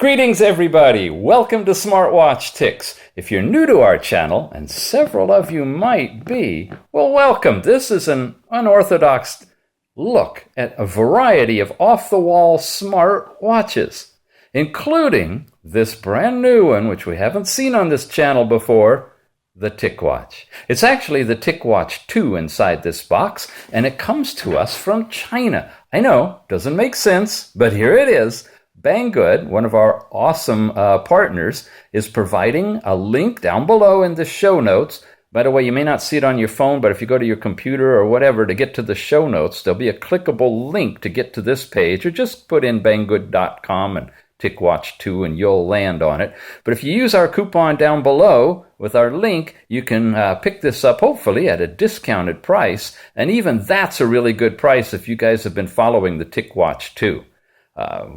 Greetings everybody! Welcome to Smartwatch Ticks. If you're new to our channel, and several of you might be, well welcome. This is an unorthodox look at a variety of off-the-wall smart watches, including this brand new one which we haven't seen on this channel before, the TicWatch. It's actually the TicWatch 2 inside this box, and it comes to us from China. I know, doesn't make sense, but here it is. BangGood, one of our awesome partners, is providing a link down below in the show notes. By the way, you may not see it on your phone, but if you go to your computer or whatever to get to the show notes, there'll be a clickable link to get to this page, or just put in banggood.com and TicWatch 2 and you'll land on it. But if you use our coupon down below with our link, you can pick this up hopefully at a discounted price, and even that's a really good price if you guys have been following the TicWatch 2.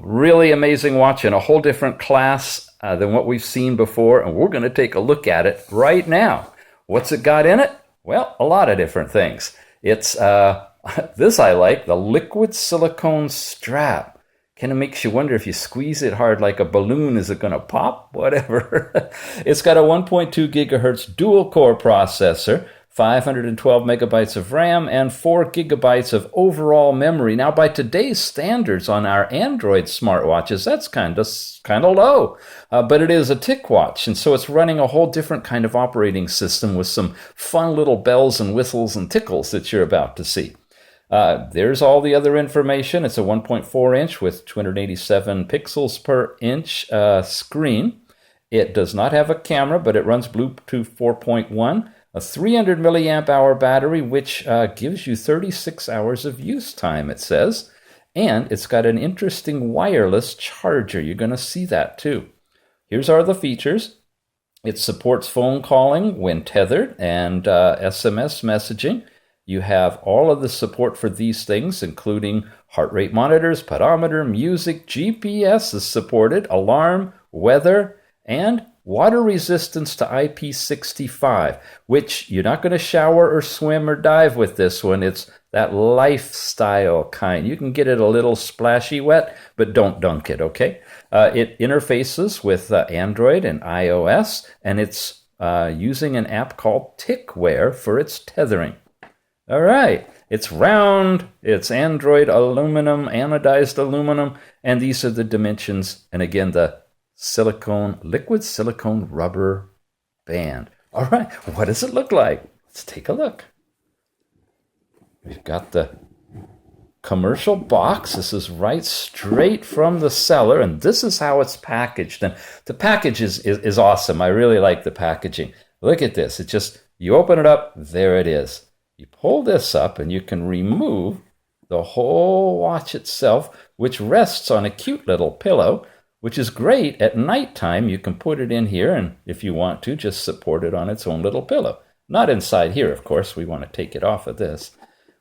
Really amazing watch in a whole different class than what we've seen before, and we're going to take a look at it right now. What's it got in it? Well, a lot of different things. It's, this I like, the liquid silicone strap. Kind of makes you wonder if you squeeze it hard like a balloon, is it going to pop? Whatever. It's got a 1.2 gigahertz dual-core processor, 512 megabytes of RAM, and 4 gigabytes of overall memory. Now, by today's standards on our Android smartwatches, that's kind of low. But it is a TicWatch, and so it's running a whole different kind of operating system with some fun little bells and whistles and tickles that you're about to see. There's all the other information. It's a 1.4 inch with 287 pixels per inch screen. It does not have a camera, but it runs Bluetooth 4.1. A 300 milliamp hour battery, which gives you 36 hours of use time, it says. And it's got an interesting wireless charger. You're going to see that too. Here's all the features. It supports phone calling when tethered and SMS messaging. You have all of the support for these things, including heart rate monitors, pedometer, music, GPS is supported, alarm, weather, and water resistance to IP65, which you're not going to shower or swim or dive with this one. It's that lifestyle kind. You can get it a little splashy wet, but don't dunk it, okay? It interfaces with Android and iOS, and it's using an app called TicWear for its tethering. All right, it's round, it's Android aluminum, anodized aluminum, and these are the dimensions, and again, the liquid silicone rubber band. All right, what does it look like? Let's take a look. We've got the commercial box. This is right straight from the seller, and this is how it's packaged. And the package is awesome. I really like the packaging. Look at this. It just, you open it up, there it is. You pull this up, and you can remove the whole watch itself, which rests on a cute little pillow, which is great at nighttime. You can put it in here, and if you want to, just support it on its own little pillow. Not inside here, of course. We want to take it off of this.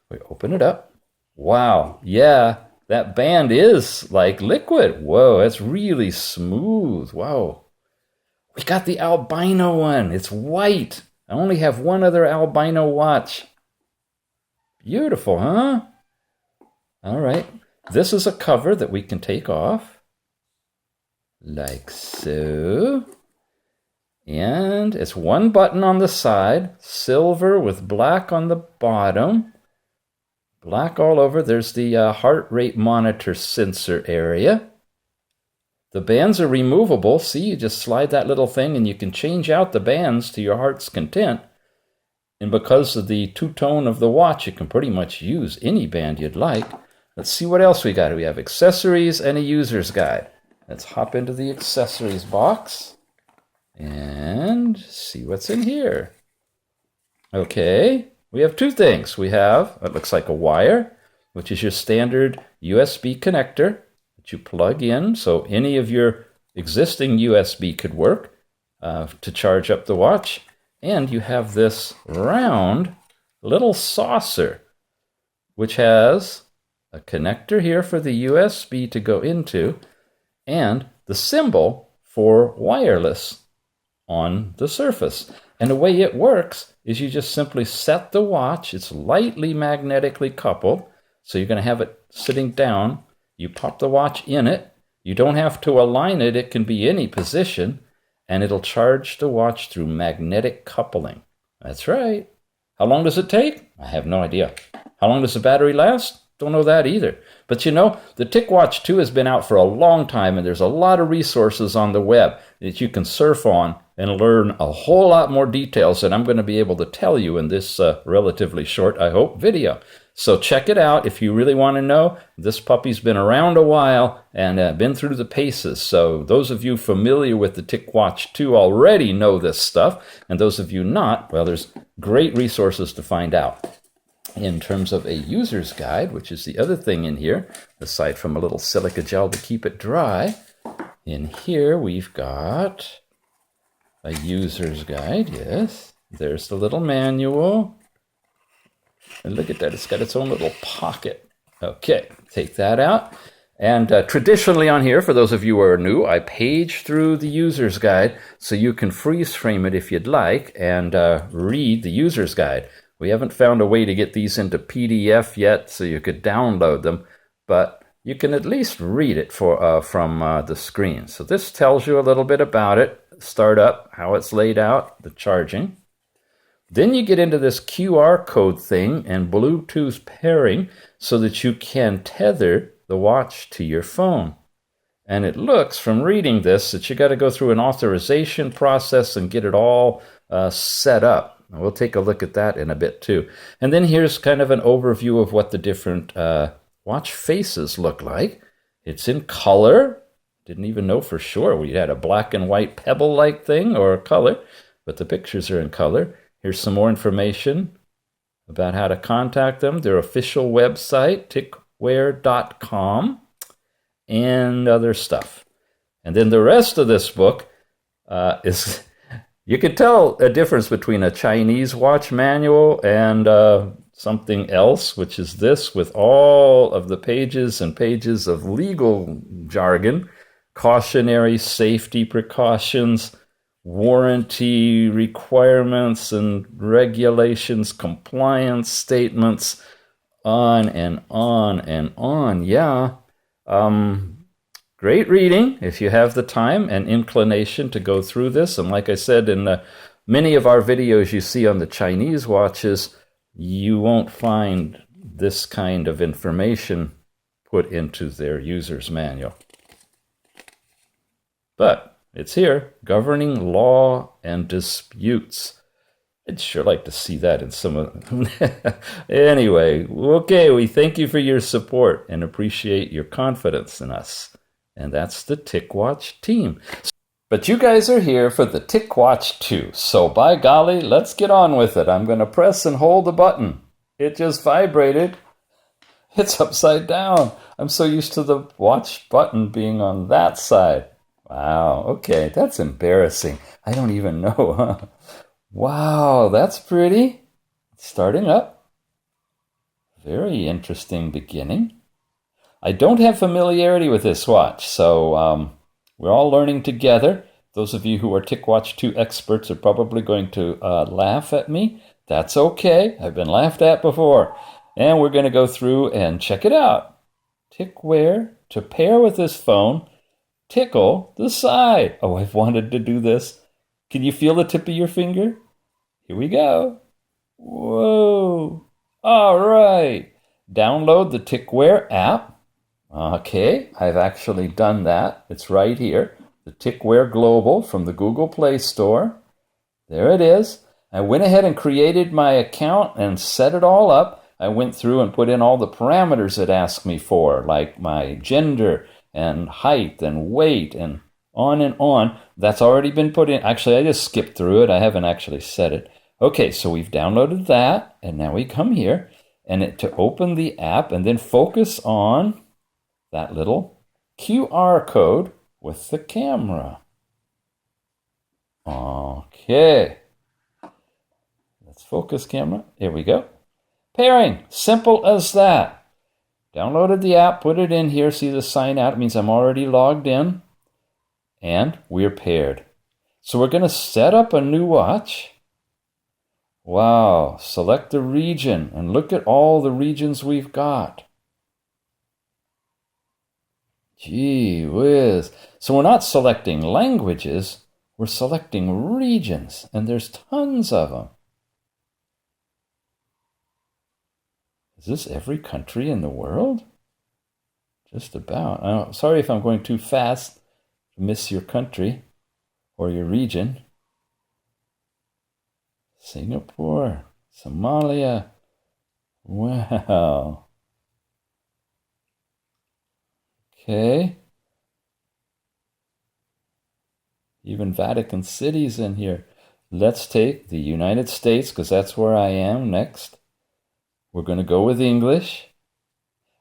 We open it up. Wow, yeah, that band is like liquid. Whoa, it's really smooth. Wow. We got the albino one. It's white. I only have one other albino watch. Beautiful, huh? All right. This is a cover that we can take off. Like so. And it's one button on the side, silver with black on the bottom. Black all over. There's the heart rate monitor sensor area. The bands are removable. See, you just slide that little thing and you can change out the bands to your heart's content. And because of the two-tone of the watch, you can pretty much use any band you'd like. Let's see what else we got. We have accessories and a user's guide. Let's hop into the accessories box and see what's in here. Okay, we have two things. We have, it looks like a wire, which is your standard USB connector that you plug in, so any of your existing USB could work to charge up the watch. And you have this round little saucer, which has a connector here for the USB to go into, and the symbol for wireless on the surface. And the way it works is you just simply set the watch. It's lightly magnetically coupled, so you're going to have it sitting down. You pop the watch in it, You don't have to align it. It can be any position, and it'll charge the watch through magnetic coupling. That's right. How long does it take? I have no idea. How long does the battery last? Don't know that either. But you know, the TicWatch 2 has been out for a long time, and there's a lot of resources on the web that you can surf on and learn a whole lot more details than I'm going to be able to tell you in this relatively short, I hope, video. So check it out if you really want to know. This puppy's been around a while and been through the paces. So those of you familiar with the TicWatch 2 already know this stuff. And those of you not, well, there's great resources to find out. In terms of a user's guide, which is the other thing in here, aside from a little silica gel to keep it dry, in here we've got a user's guide, yes. There's the little manual. And look at that, it's got its own little pocket. Okay, take that out. And traditionally on here, for those of you who are new, I page through the user's guide so you can freeze frame it if you'd like and read the user's guide. We haven't found a way to get these into PDF yet so you could download them, but you can at least read it from the screen. So this tells you a little bit about it, startup, how it's laid out, the charging. Then you get into this QR code thing and Bluetooth pairing so that you can tether the watch to your phone. And it looks from reading this that you got to go through an authorization process and get it all set up. We'll take a look at that in a bit too. And then here's kind of an overview of what the different watch faces look like. It's in color. Didn't even know for sure we had a black and white pebble-like thing or a color, but the pictures are in color. Here's some more information about how to contact them, their official website, tickwear.com, and other stuff. And then the rest of this book is... You can tell a difference between a Chinese watch manual and something else, which is this, with all of the pages and pages of legal jargon, cautionary safety precautions, warranty requirements and regulations, compliance statements, on and on and on. Yeah. Great reading if you have the time and inclination to go through this. And like I said, in many of our videos you see on the Chinese watches, you won't find this kind of information put into their user's manual. But it's here, governing law and disputes. I'd sure like to see that in some of them. Anyway, okay, we thank you for your support and appreciate your confidence in us. And that's the TicWatch team. But you guys are here for the TicWatch 2. So by golly, let's get on with it. I'm going to press and hold the button. It just vibrated. It's upside down. I'm so used to the watch button being on that side. Wow, okay, that's embarrassing. I don't even know, huh? Wow, that's pretty. Starting up. Very interesting beginning. I don't have familiarity with this watch, so we're all learning together. Those of you who are TicWatch 2 experts are probably going to laugh at me. That's okay. I've been laughed at before. And we're going to go through and check it out. TicWear to pair with this phone, tickle the side. Oh, I've wanted to do this. Can you feel the tip of your finger? Here we go. Whoa. All right. Download the TicWear app. Okay, I've actually done that. It's right here. The TicWear Global from the Google Play Store. There it is. I went ahead and created my account and set it all up. I went through and put in all the parameters it asked me for, like my gender and height and weight and on and on. That's already been put in. Actually, I just skipped through it. I haven't actually set it. Okay, so we've downloaded that, and now we come here and to open the app and then focus on that little QR code with the camera. Okay. Let's focus camera. Here we go. Pairing. Simple as that. Downloaded the app, put it in here. See the sign out. It means I'm already logged in. And we're paired. So we're going to set up a new watch. Wow. Select the region and look at all the regions we've got. Gee whiz. So we're not selecting languages, we're selecting regions, and there's tons of them. Is this every country in the world? Just about. Sorry if I'm going too fast to miss your country or your region. Singapore, Somalia. Wow. Okay. Even Vatican City's in here. Let's take the United States, because that's where I am next. We're going to go with English.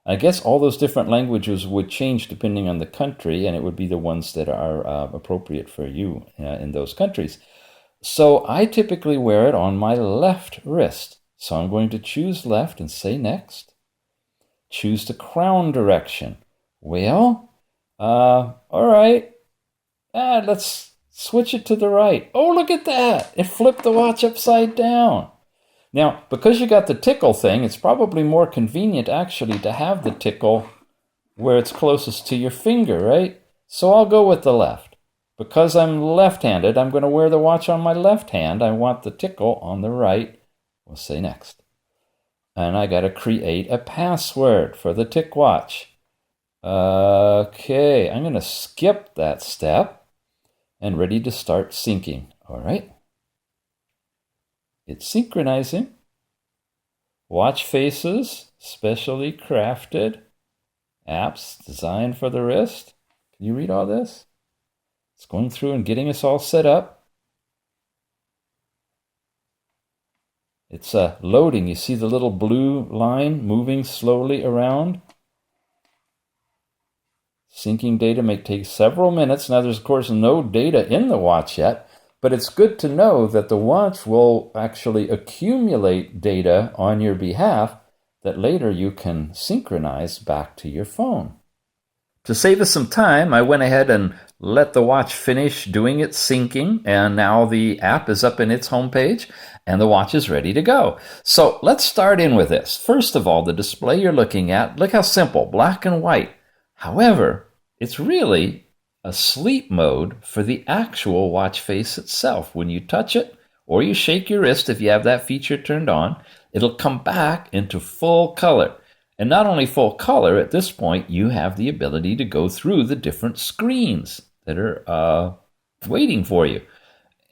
I guess all those different languages would change depending on the country, and it would be the ones that are appropriate for you in those countries. So I typically wear it on my left wrist. So I'm going to choose left and say next. Choose the crown direction. Well, all right. Let's switch it to the right. Oh, look at that. It flipped the watch upside down. Now, because you got the tickle thing, it's probably more convenient actually to have the tickle where it's closest to your finger, right? So I'll go with the left. Because I'm left-handed, I'm going to wear the watch on my left hand. I want the tickle on the right. We'll say next. And I got to create a password for the TicWatch. Okay, I'm going to skip that step and ready to start syncing. All right. It's synchronizing. Watch faces, specially crafted. Apps designed for the wrist. Can you read all this? It's going through and getting us all set up. It's loading. You see the little blue line moving slowly around. Syncing data may take several minutes. Now there's of course no data in the watch yet, but it's good to know that the watch will actually accumulate data on your behalf that later you can synchronize back to your phone. To save us some time, I went ahead and let the watch finish doing its syncing, and now the app is up in its homepage, and the watch is ready to go. So let's start in with this. First of all, the display you're looking at, look how simple, black and white. However, it's really a sleep mode for the actual watch face itself. When you touch it, or you shake your wrist if you have that feature turned on, it'll come back into full color. And not only full color, at this point, you have the ability to go through the different screens that are waiting for you.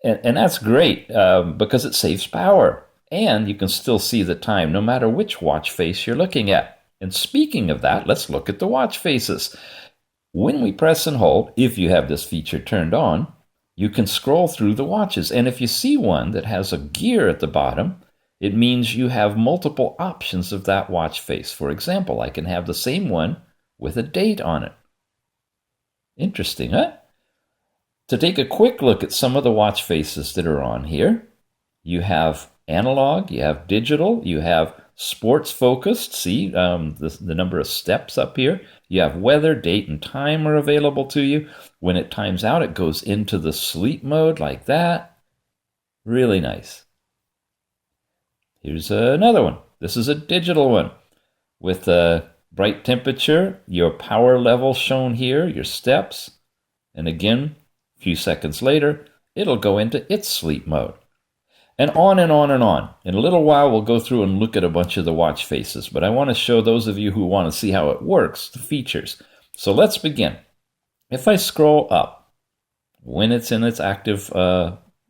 And that's great because it saves power. And you can still see the time no matter which watch face you're looking at. And speaking of that, let's look at the watch faces. When we press and hold, if you have this feature turned on, you can scroll through the watches. And if you see one that has a gear at the bottom, it means you have multiple options of that watch face. For example, I can have the same one with a date on it. Interesting, huh? To take a quick look at some of the watch faces that are on here, you have analog, you have digital, you have sports focused. See the number of steps up here. You have weather, date, and time are available to you. When it times out, it goes into the sleep mode like that. Really nice. Here's another one. This is a digital one with a bright temperature, your power level shown here, your steps. And again, a few seconds later, it'll go into its sleep mode. And on and on and on. In a little while, we'll go through and look at a bunch of the watch faces. But I want to show those of you who want to see how it works, the features. So let's begin. If I scroll up, when it's in its active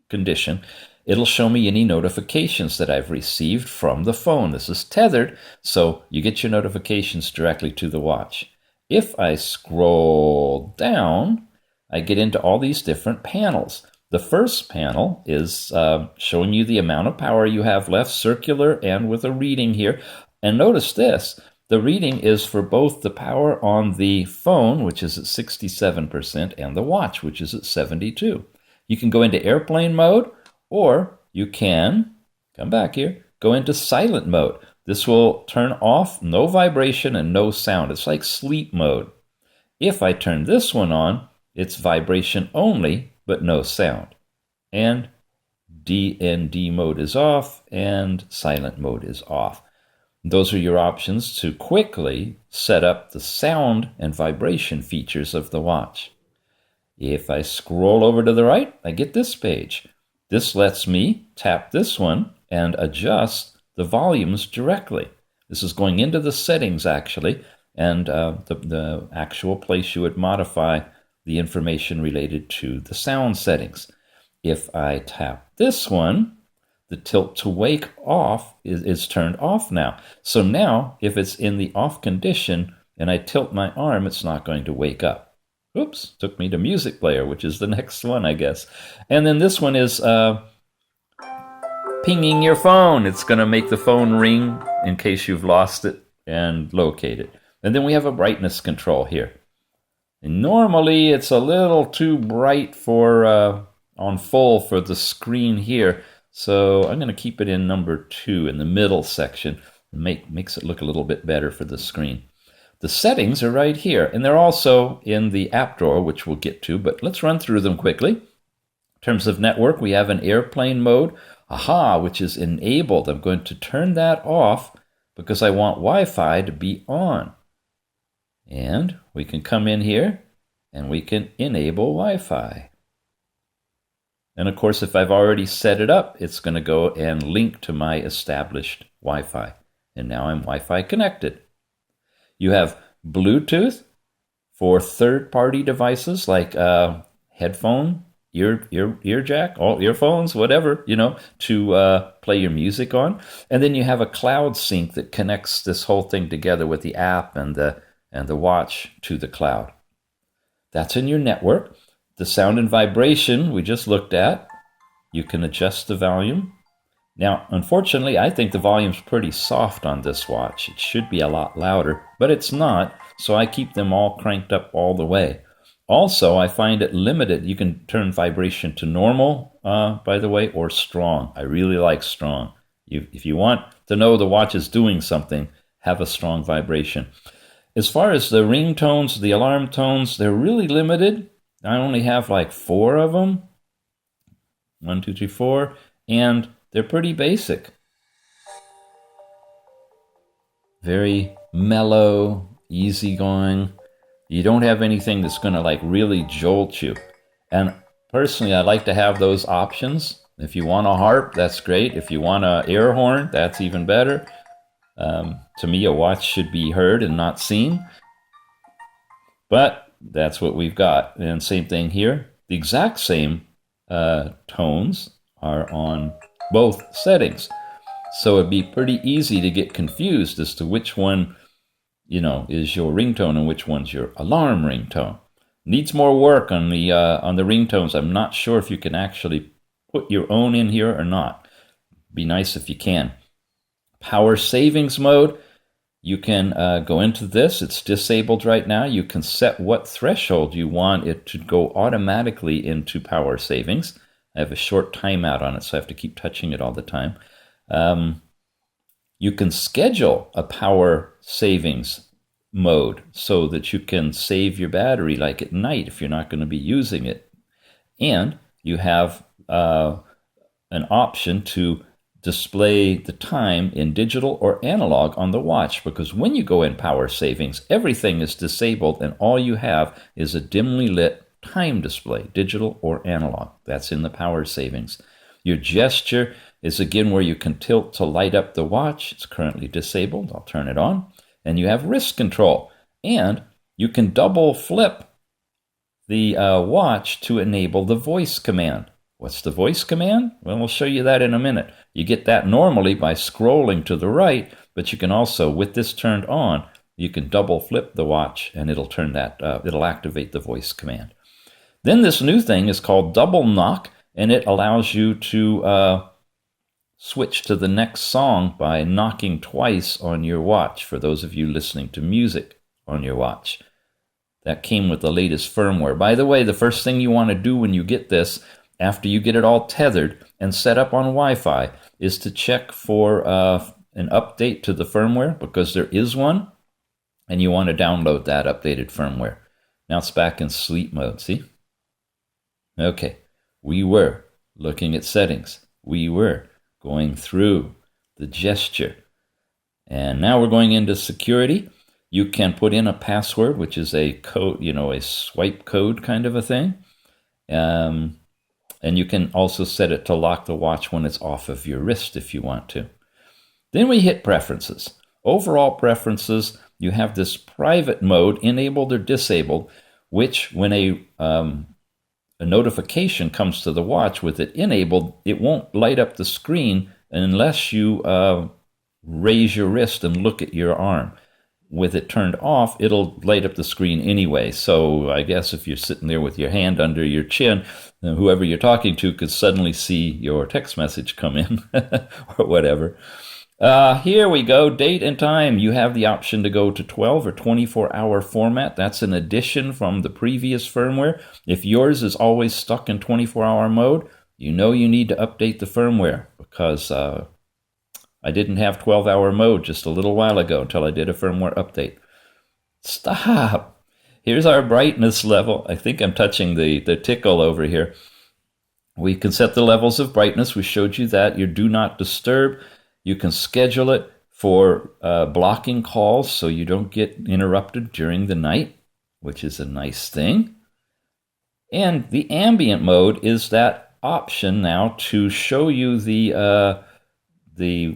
condition, it'll show me any notifications that I've received from the phone. This is tethered, so you get your notifications directly to the watch. If I scroll down, I get into all these different panels. The first panel is showing you the amount of power you have left, circular and with a reading here. And notice this, the reading is for both the power on the phone, which is at 67%, and the watch, which is at 72%. You can go into airplane mode, or you can, come back here, go into silent mode. This will turn off no vibration and no sound. It's like sleep mode. If I turn this one on, it's vibration only, but no sound. And DND mode is off, and silent mode is off. Those are your options to quickly set up the sound and vibration features of the watch. If I scroll over to the right, I get this page. This lets me tap this one and adjust the volumes directly. This is going into the settings, actually, and the actual place you would modify the information related to the sound settings. If I tap this one, the tilt to wake off is turned off now. So now, if it's in the off condition and I tilt my arm, it's not going to wake up. Oops, took me to music player, which is the next one, I guess. And then this one is pinging your phone. It's going to make the phone ring in case you've lost it and locate it. And then we have a brightness control here. And normally, it's a little too bright for on full for the screen here. So I'm going to keep it in number 2 in the middle section. Makes it look a little bit better for the screen. The settings are right here, and they're also in the app drawer, which we'll get to, but let's run through them quickly. In terms of network, we have an airplane mode, which is enabled. I'm going to turn that off because I want Wi-Fi to be on. And we can come in here and we can enable Wi-Fi. And of course, if I've already set it up, it's going to go and link to my established Wi-Fi. And now I'm Wi-Fi connected. You have Bluetooth for third-party devices like headphone, ear jack, all earphones, whatever, to play your music on. And then you have a cloud sync that connects this whole thing together with the app and the watch to the cloud. That's in your network. The sound and vibration we just looked at. You can adjust the volume. Now, unfortunately, I think the volume's pretty soft on this watch. It should be a lot louder, but it's not, so I keep them all cranked up all the way. Also, I find it limited. You can turn vibration to normal, by the way, or strong. I really like strong. If you want to know the watch is doing something, have a strong vibration. As far as the ringtones, the alarm tones, they're really limited. I only have like 4 of them. 1, 2, 3, 4. And they're pretty basic. Very mellow, easygoing. You don't have anything that's going to like really jolt you. And personally, I like to have those options. If you want a harp, that's great. If you want an air horn, that's even better. To me, a watch should be heard and not seen. But that's what we've got. And same thing here. The exact same tones are on both settings. So it'd be pretty easy to get confused as to which one, is your ringtone and which one's your alarm ringtone. Needs more work on the ringtones. I'm not sure if you can actually put your own in here or not. Be nice if you can. Power savings mode. You can go into this. It's disabled right now. You can set what threshold you want it to go automatically into power savings. I have a short timeout on it, so I have to keep touching it all the time. You can schedule a power savings mode so that you can save your battery like at night if you're not going to be using it. And you have an option to display the time in digital or analog on the watch, because when you go in power savings, everything is disabled and all you have is a dimly lit time display, digital or analog. That's in the power savings. Your gesture is again where you can tilt to light up the watch. It's currently disabled. I'll turn it on. And you have wrist control. And you can double flip the watch to enable the voice command. What's the voice command? Well, we'll show you that in a minute. You get that normally by scrolling to the right, but you can also, with this turned on, you can double flip the watch and it'll turn that, it'll activate the voice command. Then this new thing is called double knock, and it allows you to switch to the next song by knocking twice on your watch, for those of you listening to music on your watch. That came with the latest firmware. By the way, the first thing you want to do when you get this, after you get it all tethered and set up on Wi-Fi, is to check for an update to the firmware, because there is one, and you want to download that updated firmware. Now it's back in sleep mode, see? Okay, we were looking at settings. We were going through the gesture. And now we're going into security. You can put in a password, which is a code, a swipe code kind of a thing. And you can also set it to lock the watch when it's off of your wrist if you want to. Then we hit preferences. Overall preferences, you have this private mode, enabled or disabled, which when a notification comes to the watch with it enabled, it won't light up the screen unless you raise your wrist and look at your arm. With it turned off, it'll light up the screen anyway. So I guess if you're sitting there with your hand under your chin, whoever you're talking to could suddenly see your text message come in or whatever. Here we go, date and time. You have the option to go to 12 or 24-hour format. That's an addition from the previous firmware. If yours is always stuck in 24-hour mode, you know you need to update the firmware, because I didn't have 12-hour mode just a little while ago until I did a firmware update. Stop! Here's our brightness level. I think I'm touching the tickle over here. We can set the levels of brightness. We showed you that. Your do not disturb. You can schedule it for blocking calls so you don't get interrupted during the night, which is a nice thing. And the ambient mode is that option now to show you the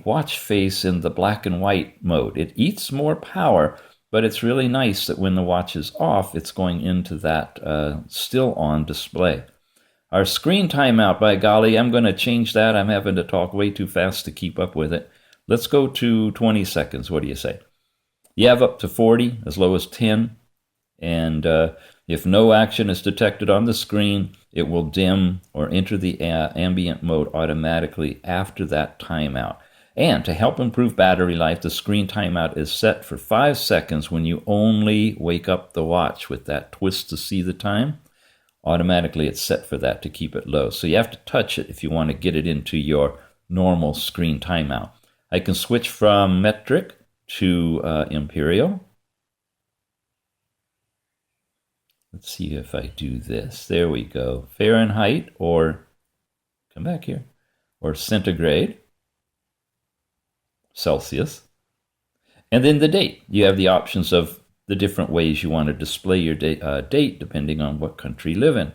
watch face in the black and white mode. It eats more power, but it's really nice that when the watch is off, it's going into that still on display. Our screen timeout, by golly, I'm going to change that. I'm having to talk way too fast to keep up with it. Let's go to 20 seconds. What do you say? You have up to 40, as low as 10. And if no action is detected on the screen, it will dim or enter the ambient mode automatically after that timeout. And to help improve battery life, the screen timeout is set for 5 seconds when you only wake up the watch with that twist to see the time. Automatically it's set for that to keep it low. So you have to touch it if you want to get it into your normal screen timeout. I can switch from metric to imperial. Let's see if I do this. There we go. Fahrenheit, or come back here, or centigrade, Celsius. And then the date. You have the options of the different ways you want to display your date depending on what country you live in.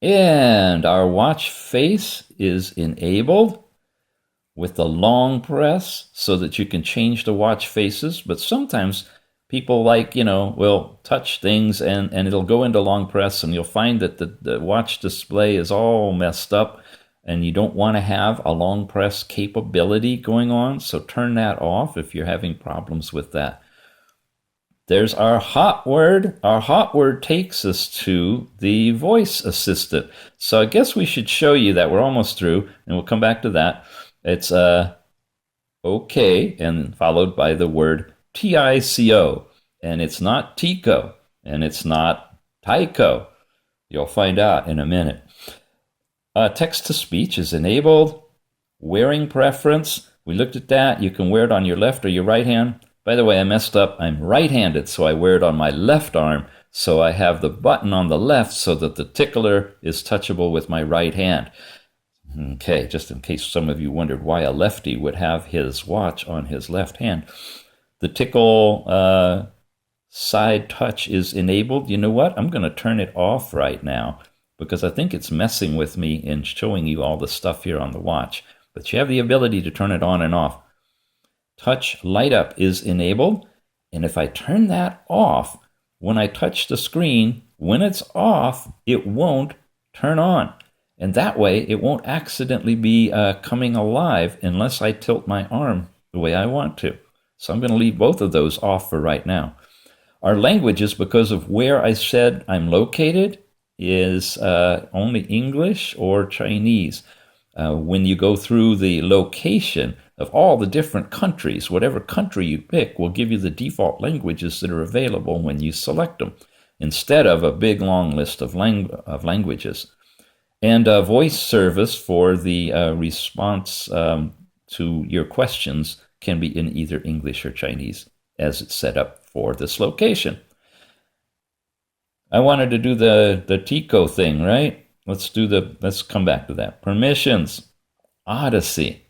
And our watch face is enabled with the long press so that you can change the watch faces, but sometimes people will touch things and it'll go into long press, and you'll find that the watch display is all messed up and you don't want to have a long press capability going on, so turn that off if you're having problems with that. There's our hot word. Our hot word takes us to the voice assistant. So I guess we should show you that. We're almost through, and we'll come back to that. It's OK, and followed by the word TICO. And it's not Tico, and it's not Tyco. You'll find out in a minute. Text-to-speech is enabled. Wearing preference, we looked at that. You can wear it on your left or your right hand. By the way, I messed up. I'm right-handed, so I wear it on my left arm. So I have the button on the left so that the tickler is touchable with my right hand. Okay, just in case some of you wondered why a lefty would have his watch on his left hand. The tickle side touch is enabled. You know what? I'm going to turn it off right now because I think it's messing with me in showing you all the stuff here on the watch. But you have the ability to turn it on and off. Touch light up is enabled. And if I turn that off, when I touch the screen, when it's off, it won't turn on. And that way, it won't accidentally be coming alive unless I tilt my arm the way I want to. So I'm going to leave both of those off for right now. Our languages, because of where I said I'm located, is only English or Chinese. When you go through the location of all the different countries, whatever country you pick will give you the default languages that are available when you select them, instead of a big long list of languages. And voice service for the response to your questions can be in either English or Chinese, as it's set up for this location. I wanted to do the Tico thing, right? Let's come back to that. Permissions, Odyssey,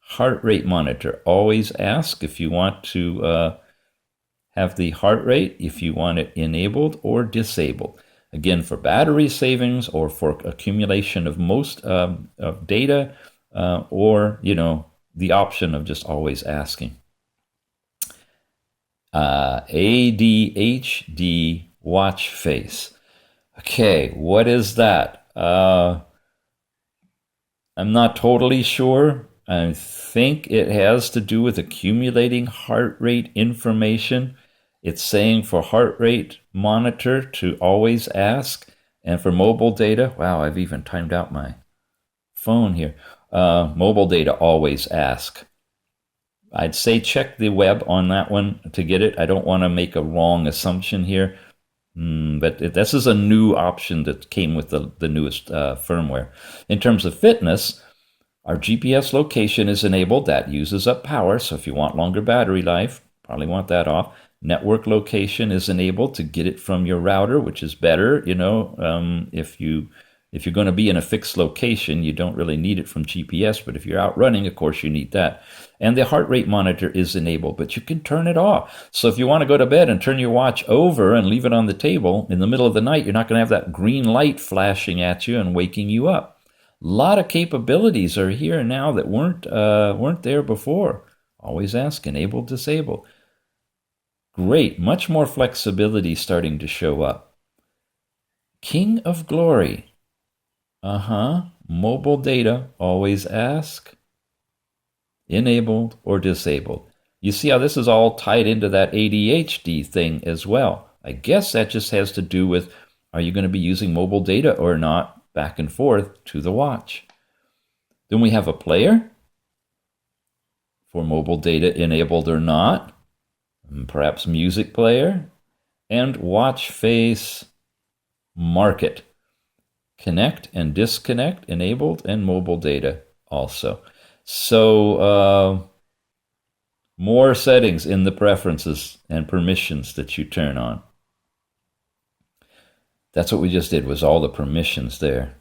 heart rate monitor. Always ask if you want to have the heart rate, if you want it enabled or disabled. Again, for battery savings or for accumulation of most of data, or, the option of just always asking. ADHD watch face. Okay, what is that? I'm not totally sure. I think it has to do with accumulating heart rate information. It's saying for heart rate monitor to always ask, and for mobile data, wow, I've even timed out my phone here. Mobile data, always ask. I'd say check the web on that one to get it. I don't want to make a wrong assumption here, but this is a new option that came with the newest firmware. In terms of fitness, our GPS location is enabled. That uses up power, so if you want longer battery life, probably want that off. Network location is enabled to get it from your router, which is better. If you're going to be in a fixed location, you don't really need it from GPS, but if you're out running, of course, you need that. And the heart rate monitor is enabled, but you can turn it off. So if you want to go to bed and turn your watch over and leave it on the table in the middle of the night, you're not going to have that green light flashing at you and waking you up. A lot of capabilities are here now that weren't there before. Always ask, enable, disable. Great, much more flexibility starting to show up. King of Glory. Mobile data, always ask, enabled or disabled. You see how this is all tied into that ADHD thing as well. I guess that just has to do with, are you going to be using mobile data or not, back and forth to the watch. Then we have a player for mobile data enabled or not, perhaps music player, and watch face market. Connect and disconnect, enabled, and mobile data also. So more settings in the preferences and permissions that you turn on. That's what we just did, was all the permissions there.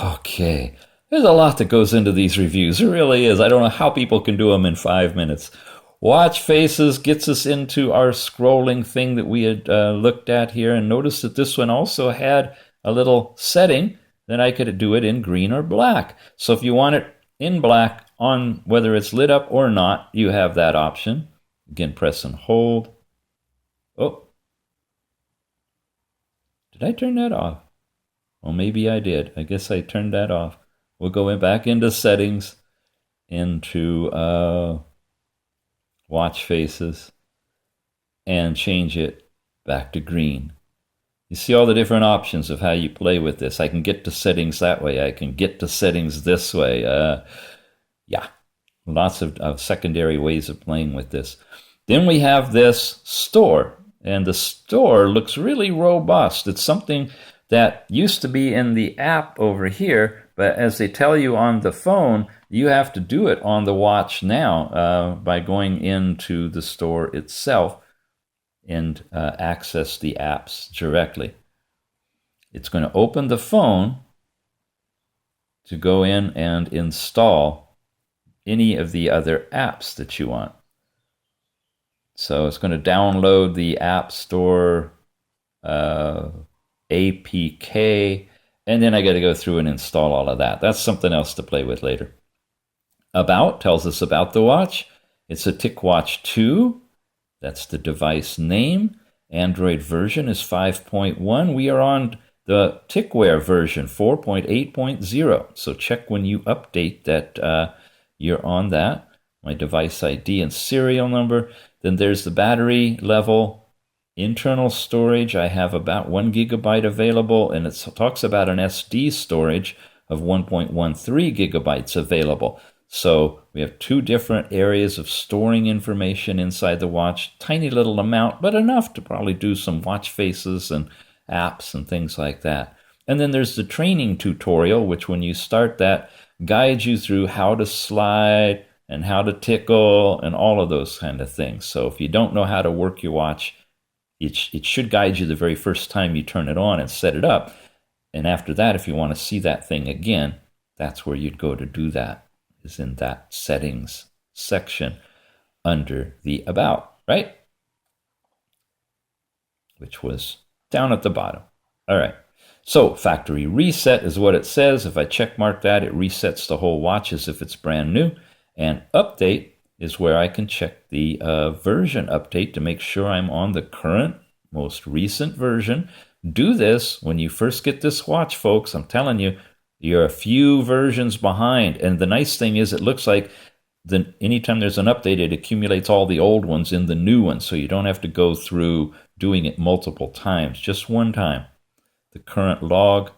Okay, there's a lot that goes into these reviews. There really is. I don't know how people can do them in 5 minutes. Watch faces gets us into our scrolling thing that we had looked at here, and notice that this one also had a little setting that I could do it in green or black. So if you want it in black, on whether it's lit up or not, you have that option. Again, press and hold. Oh, did I turn that off? Well, maybe I did. I guess I turned that off. We'll go back into settings, into watch faces, and change it back to green. You see all the different options of how you play with this. I can get to settings that way. I can get to settings this way. Yeah, lots of secondary ways of playing with this. Then we have this store, and the store looks really robust. It's something that used to be in the app over here, but as they tell you on the phone, you have to do it on the watch now by going into the store itself and access the apps directly. It's going to open the phone to go in and install any of the other apps that you want. So it's going to download the App Store APK, and then I got to go through and install all of that. That's something else to play with later. About tells us about the watch. It's a TicWatch 2. That's the device name. Android version is 5.1. We are on the TicWare version 4.8.0. So check when you update that you're on that. My device ID and serial number. Then there's the battery level. Internal storage, I have about 1 gigabyte available, and it talks about an SD storage of 1.13 gigabytes available. So we have two different areas of storing information inside the watch. Tiny little amount, but enough to probably do some watch faces and apps and things like that. And then there's the training tutorial, which when you start that, guides you through how to slide and how to tickle and all of those kind of things. So if you don't know how to work your watch, it should guide you the very first time you turn it on and set it up. And after that, if you want to see that thing again, that's where you'd go to do that. is in that settings section under the About, right? Which was down at the bottom. All right. So factory reset is what it says. If I check mark that, it resets the whole watch as if it's brand new. And update is where I can check the version update to make sure I'm on the current, most recent version. Do this when you first get this watch, folks. I'm telling you, you're a few versions behind. And the nice thing is it looks like anytime there's an update, it accumulates all the old ones in the new one. So you don't have to go through doing it multiple times, just one time. The current log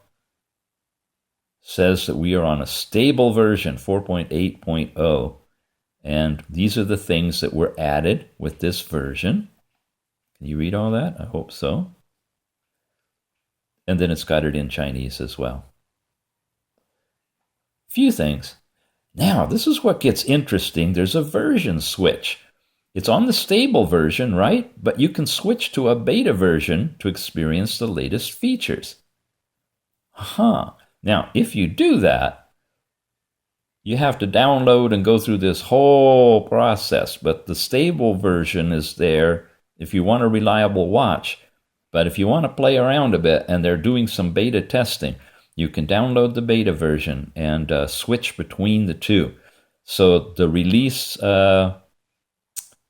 says that we are on a stable version, 4.8.0. And these are the things that were added with this version. Can you read all that? I hope so. And then it's got it in Chinese as well. Few things. Now, this is what gets interesting. There's a version switch. It's on the stable version, right? But you can switch to a beta version to experience the latest features. Now, if you do that, you have to download and go through this whole process. But the stable version is there if you want a reliable watch. But if you want to play around a bit, and they're doing some beta testing, you can download the beta version and switch between the two. So the release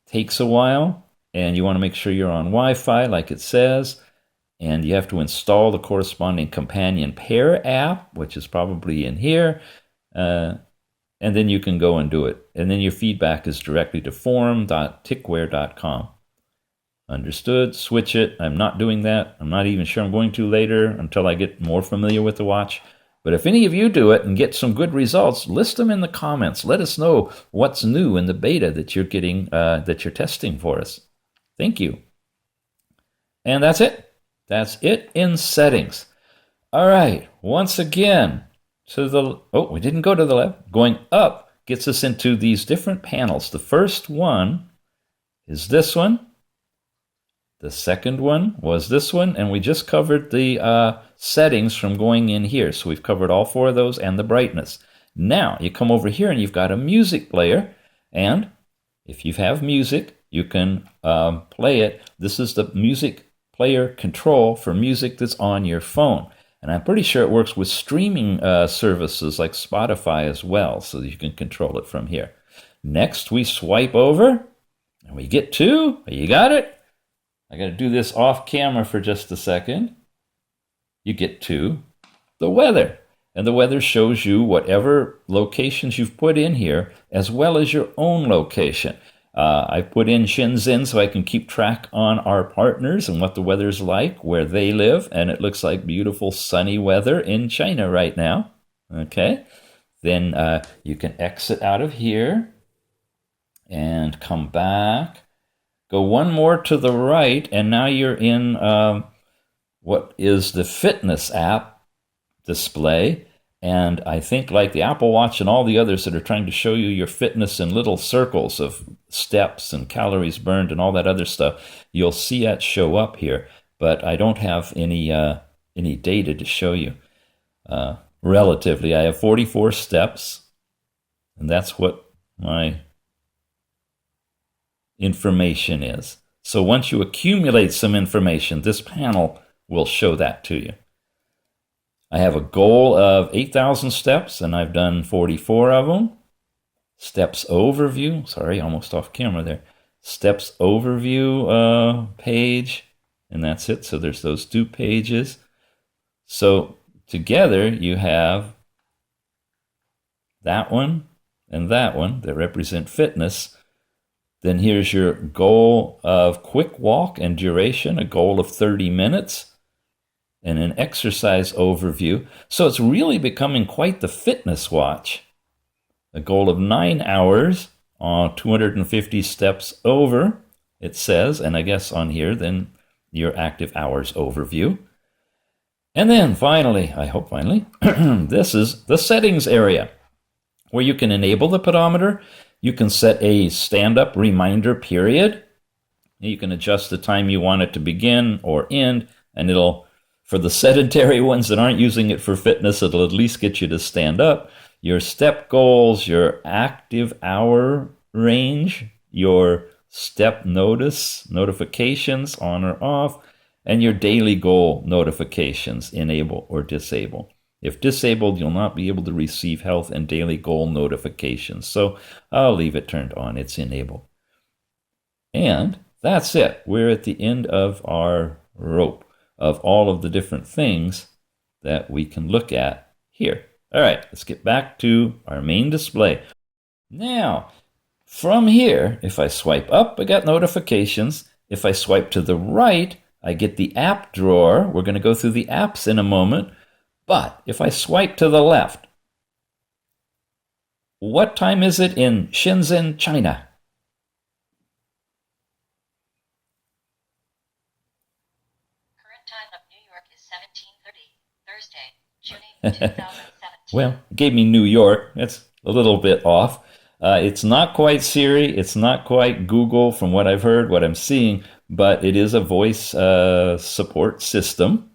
takes a while, and you want to make sure you're on Wi-Fi like it says, and you have to install the corresponding companion pair app, which is probably in here, and then you can go and do it. And then your feedback is directly to forum.tickware.com. Understood. Switch it. I'm not doing that. I'm not even sure I'm going to later until I get more familiar with the watch. But if any of you do it and get some good results, list them in the comments. Let us know what's new in the beta that you're getting, that you're testing for us. Thank you. And that's it. That's it in settings. All right. Once again, we didn't go to the left. Going up gets us into these different panels. The first one is this one. The second one was this one, and we just covered the settings from going in here. So we've covered all four of those and the brightness. Now you come over here and you've got a music player, and if you have music, you can play it. This is the music player control for music that's on your phone. And I'm pretty sure it works with streaming services like Spotify as well, so that you can control it from here. Next, we swipe over, and we get to, you got it? I got to do this off camera for just a second. You get to the weather. And the weather shows you whatever locations you've put in here, as well as your own location. I put in Shenzhen so I can keep track on our partners and what the weather's like, where they live. And it looks like beautiful sunny weather in China right now. Okay. Then you can exit out of here and come back. Go one more to the right, and now you're in what is the fitness app display. And I think like the Apple Watch and all the others that are trying to show you your fitness in little circles of steps and calories burned and all that other stuff, you'll see it show up here. But I don't have any data to show you. Relatively, I have 44 steps, and that's what my information is. So once you accumulate some information, this panel will show that to you. I have a goal of 8,000 steps, and I've done 44 of them. Steps overview, sorry, almost off camera there. Steps overview page, and that's it. So there's those two pages. So together you have that one and that one that represent fitness. Then here's your goal of quick walk and duration, a goal of 30 minutes, and an exercise overview. So it's really becoming quite the fitness watch. A goal of 9 hours on 250 steps over, it says, and I guess on here, then your active hours overview. And then finally, this is the settings area where you can enable the pedometer. You can set a stand-up reminder period. You can adjust the time you want it to begin or end, and it'll, for the sedentary ones that aren't using it for fitness, it'll at least get you to stand up. your step goals, your active hour range, your step notifications on or off, and your daily goal notifications, enable or disable. If disabled, you'll not be able to receive health and daily goal notifications. So I'll leave it turned on. It's enabled. And that's it. We're at the end of our rope of all of the different things that we can look at here. All right, let's get back to our main display. Now, from here, if I swipe up, I got notifications. If I swipe to the right, I get the app drawer. We're going to go through the apps in a moment. But if I swipe to the left, what time is it in Shenzhen, China? Current time of New York is 17:30, Thursday, June 2017. Well, it gave me New York. That's a little bit off. It's not quite Siri. It's not quite Google from what I've heard, what I'm seeing, but it is a voice support system.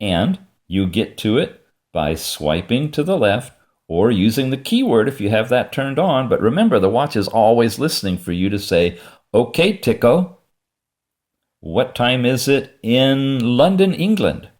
And you get to it by swiping to the left or using the keyword if you have that turned on. But remember, the watch is always listening for you to say, okay, tickle, what time is it in London, England?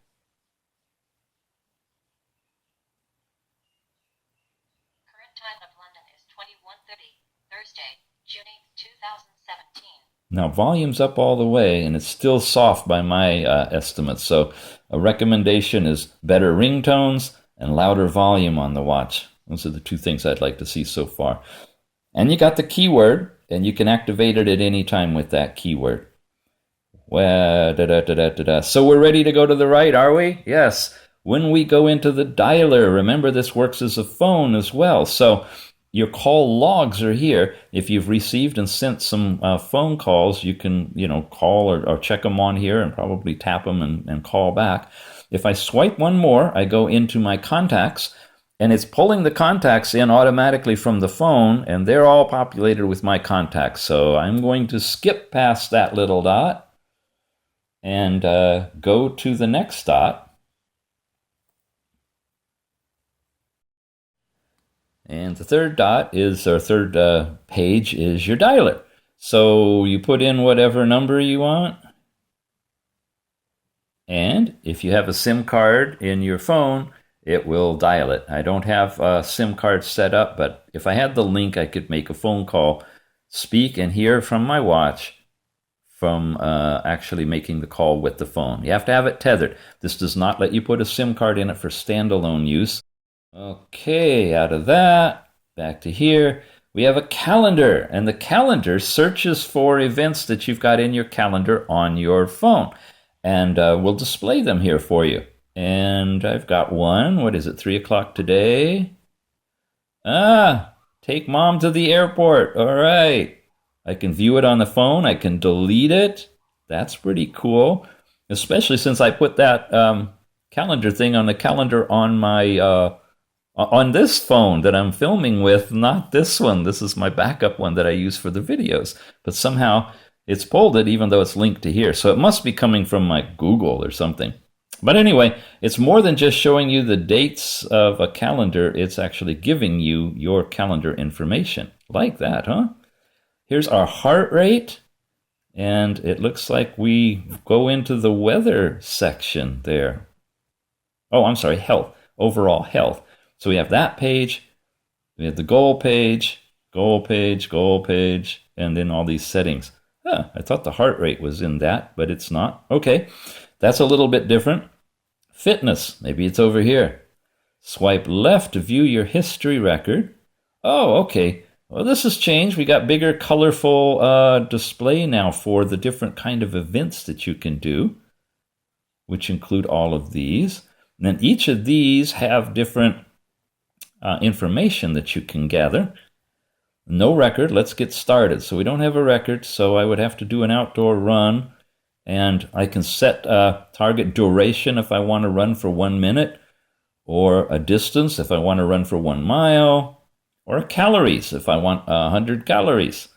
Current time of London is 21:30, Thursday, June 2017. Now, volume's up all the way, and it's still soft by my estimates. So a recommendation is better ringtones and louder volume on the watch. Those are the two things I'd like to see so far. And you got the keyword, and you can activate it at any time with that keyword. Well, So we're ready to go to the right, are we? Yes. When we go into the dialer, remember this works as a phone as well. So your call logs are here. If you've received and sent some phone calls, you can, call or check them on here and probably tap them and call back. If I swipe one more, I go into my contacts, and it's pulling the contacts in automatically from the phone, and they're all populated with my contacts. So I'm going to skip past that little dot and go to the next dot. And the third dot is, or third page is your dialer. So you put in whatever number you want. And if you have a SIM card in your phone, it will dial it. I don't have a SIM card set up, but if I had the link, I could make a phone call, speak, and hear from my watch from actually making the call with the phone. You have to have it tethered. This does not let you put a SIM card in it for standalone use. Okay, out of that, back to here, we have a calendar, and the calendar searches for events that you've got in your calendar on your phone, and we'll display them here for you. And I've got one, what is it, 3 o'clock today? Take mom to the airport, all right. I can view it on the phone, I can delete it, that's pretty cool, especially since I put that calendar thing on the calendar on my on this phone that I'm filming with, not this one. This is my backup one that I use for the videos. But somehow it's pulled it even though it's linked to here. So it must be coming from my Google or something. But anyway, it's more than just showing you the dates of a calendar. It's actually giving you your calendar information. Like that, huh? Here's our heart rate. And it looks like we go into the weather section there. Oh, I'm sorry, health. Overall health. So we have that page, we have the goal page, and then all these settings. I thought the heart rate was in that, but it's not. Okay, that's a little bit different. Fitness, maybe it's over here. Swipe left to view your history record. Oh, okay. Well, this has changed. We got bigger, colorful display now for the different kind of events that you can do, which include all of these. And then each of these have different information that you can gather. No record. Let's get started. So we don't have a record, so I would have to do an outdoor run, and I can set a target duration if I want to run for 1 minute, or a distance if I want to run for 1 mile, or calories if I want 100 calories.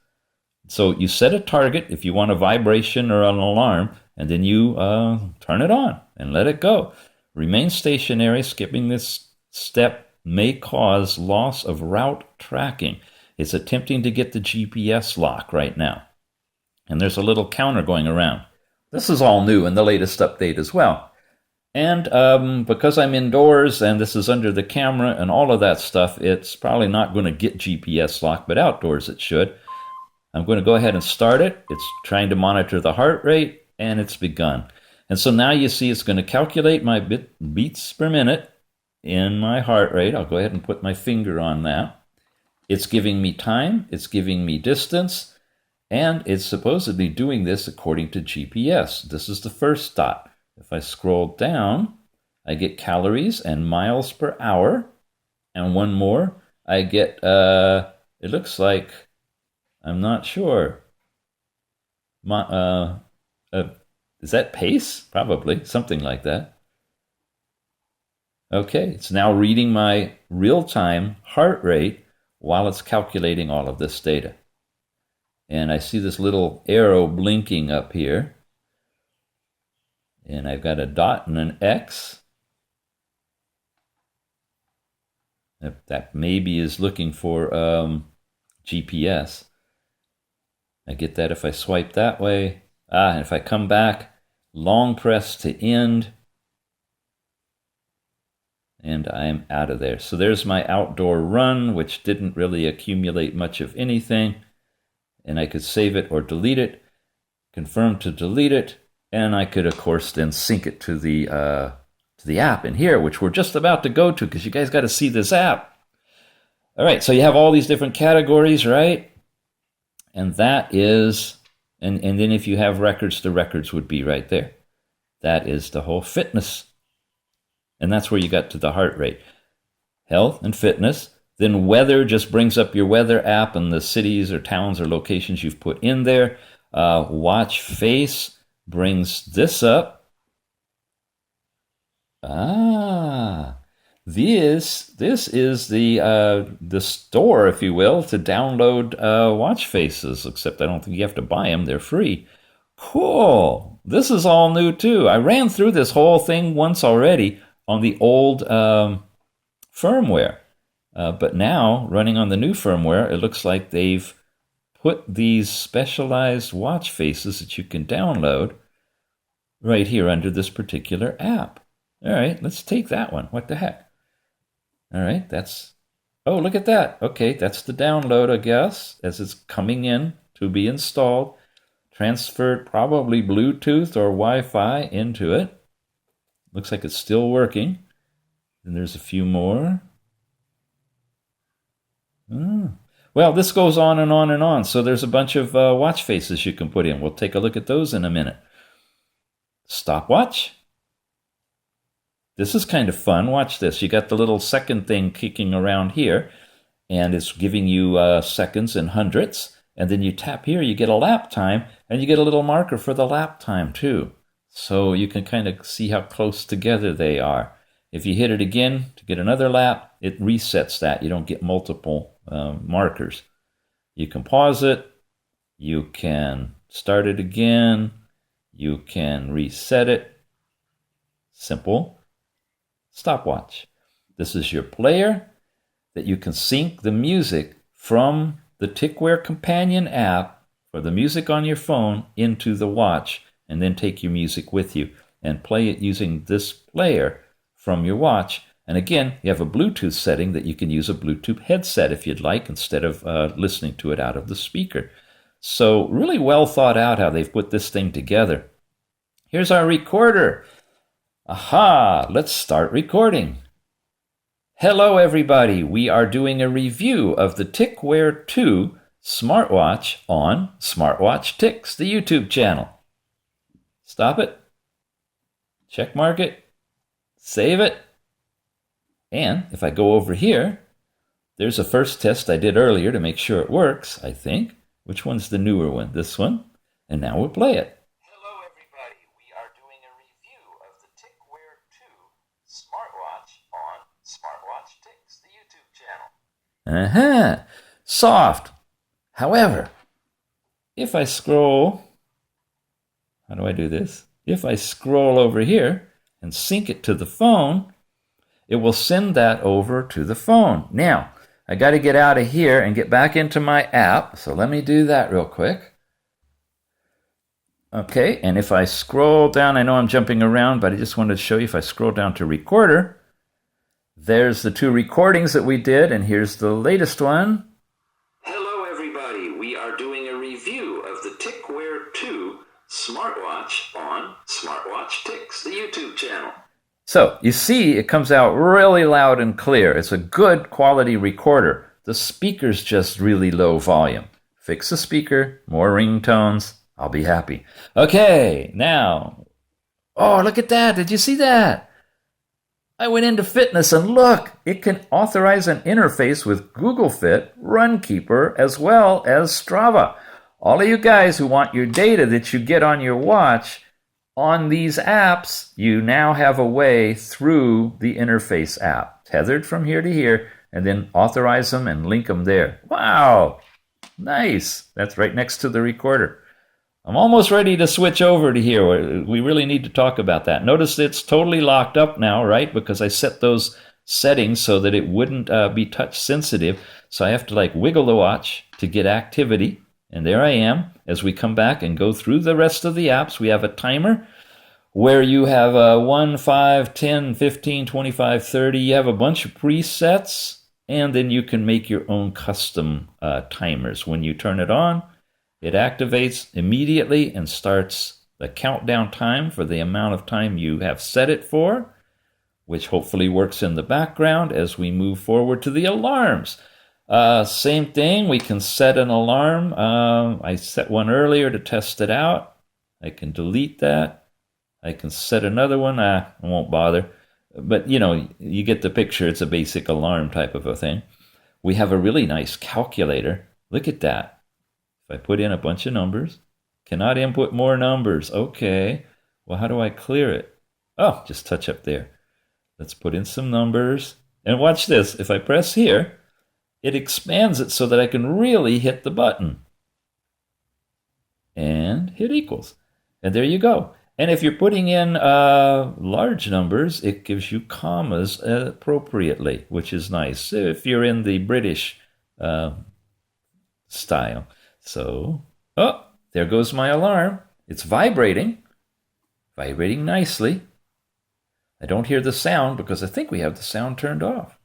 So you set a target if you want a vibration or an alarm, and then you turn it on and let it go. Remain stationary, skipping this step may cause loss of route tracking. It's attempting to get the GPS lock right now. And there's a little counter going around. This is all new in the latest update as well. And because I'm indoors and this is under the camera and all of that stuff, it's probably not going to get GPS lock, but outdoors it should. I'm going to go ahead and start it. It's trying to monitor the heart rate, and it's begun. And so now you see it's going to calculate my beats per minute in my heart rate. I'll go ahead and put my finger on that. It's giving me time, it's giving me distance, and it's supposedly doing this according to GPS. This is the first dot. If I scroll down, I get calories and miles per hour. And one more, I get, it looks like, I'm not sure. Is that pace? Probably, something like that. Okay, it's now reading my real-time heart rate while it's calculating all of this data. And I see this little arrow blinking up here. And I've got a dot and an X. That maybe is looking for GPS. I get that if I swipe that way. And if I come back, long press to end. And I'm out of there. So there's my outdoor run, which didn't really accumulate much of anything. And I could save it or delete it. Confirm to delete it. And I could, of course, then sync it to the app in here, which we're just about to go to because you guys got to see this app. All right, so you have all these different categories, right? And that is, and then if you have records, the records would be right there. That is the whole fitness. And that's where you got to the heart rate. Health and fitness. Then weather just brings up your weather app and the cities or towns or locations you've put in there. Watch face brings this up. This is the store, if you will, to download watch faces, except I don't think you have to buy them. They're free. Cool. This is all new, too. I ran through this whole thing once already on the old firmware. But now, running on the new firmware, it looks like they've put these specialized watch faces that you can download right here under this particular app. All right, let's take that one. What the heck? All right, oh, look at that. Okay, that's the download, I guess, as it's coming in to be installed. Transferred probably Bluetooth or Wi-Fi into it. Looks like it's still working. And there's a few more. Well, this goes on and on and on. So there's a bunch of watch faces you can put in. We'll take a look at those in a minute. Stopwatch. This is kind of fun. Watch this. You got the little second thing kicking around here, and it's giving you seconds and hundredths. And then you tap here, you get a lap time, and you get a little marker for the lap time too. So you can kind of see how close together they are. If you hit it again to get another lap, it resets that. You don't get multiple markers. You can pause it. You can start it again. You can reset it. Simple. Stopwatch. This is your player that you can sync the music from the TicWare companion app for the music on your phone into the watch, and then take your music with you and play it using this player from your watch. And again, you have a Bluetooth setting that you can use a Bluetooth headset if you'd like, instead of listening to it out of the speaker. So really well thought out how they've put this thing together. Here's our recorder. Aha, let's start recording. Hello everybody, we are doing a review of the TicWare 2 smartwatch on Smartwatch Ticks, the YouTube channel. Stop it, check mark it, save it, and if I go over here, there's a first test I did earlier to make sure it works, I think. Which one's the newer one? This one. And now we'll play it. Hello everybody, we are doing a review of the TicWare 2 smartwatch on Smartwatch Ticks, the YouTube channel. Soft. However, if I scroll, how do I do this? If I scroll over here and sync it to the phone, it will send that over to the phone. Now, I got to get out of here and get back into my app. So let me do that real quick. Okay, and if I scroll down, I know I'm jumping around, but I just wanted to show you if I scroll down to Recorder, there's the 2 recordings that we did, and here's the latest one. Hello everybody, we are doing a review of the TicWare 2 smartwatch on Smartwatch Ticks, the YouTube channel. So, you see, it comes out really loud and clear. It's a good quality recorder. The speaker's just really low volume. Fix the speaker, more ringtones, I'll be happy. Okay, now, oh, look at that. Did you see that? I went into fitness and look, it can authorize an interface with Google Fit, Runkeeper, as well as Strava. All of you guys who want your data that you get on your watch, on these apps, you now have a way through the interface app, tethered from here to here, and then authorize them and link them there. Wow, nice. That's right next to the recorder. I'm almost ready to switch over to here. We really need to talk about that. Notice it's totally locked up now, right? Because I set those settings so that it wouldn't be touch sensitive. So I have to like wiggle the watch to get activity. And there I am. As we come back and go through the rest of the apps, we have a timer where you have 1, 5, 10, 15, 25, 30. You have a bunch of presets, and then you can make your own custom timers. When you turn it on, it activates immediately and starts the countdown time for the amount of time you have set it for, which hopefully works in the background as we move forward to the alarms. Same thing, we can set an alarm. I set one earlier to test it out. I can delete that. I can set another one. I won't bother. But, you know, you get the picture. It's a basic alarm type of a thing. We have a really nice calculator. Look at that. If I put in a bunch of numbers, cannot input more numbers. Okay. Well, how do I clear it? Oh, just touch up there. Let's put in some numbers. And watch this. If I press here, it expands it so that I can really hit the button. And hit equals. And there you go. And if you're putting in large numbers, it gives you commas appropriately, which is nice if you're in the British style. So, oh, there goes my alarm. It's vibrating nicely. I don't hear the sound because I think we have the sound turned off.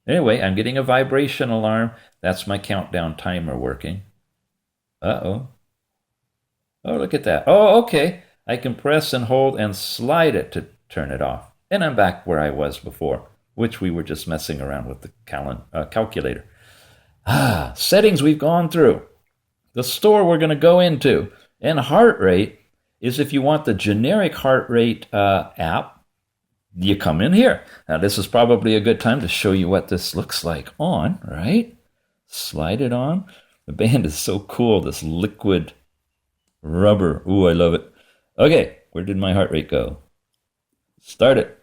Anyway, I'm getting a vibration alarm. That's my countdown timer working. Uh-oh. Oh, look at that. Oh, okay. I can press and hold and slide it to turn it off. And I'm back where I was before, which we were just messing around with the calculator. Settings we've gone through. The store we're going to go into. And heart rate is if you want the generic heart rate app, you come in here. Now, this is probably a good time to show you what this looks like on, right? Slide it on. The band is so cool, this liquid rubber. Ooh, I love it. Okay, where did my heart rate go? Start it.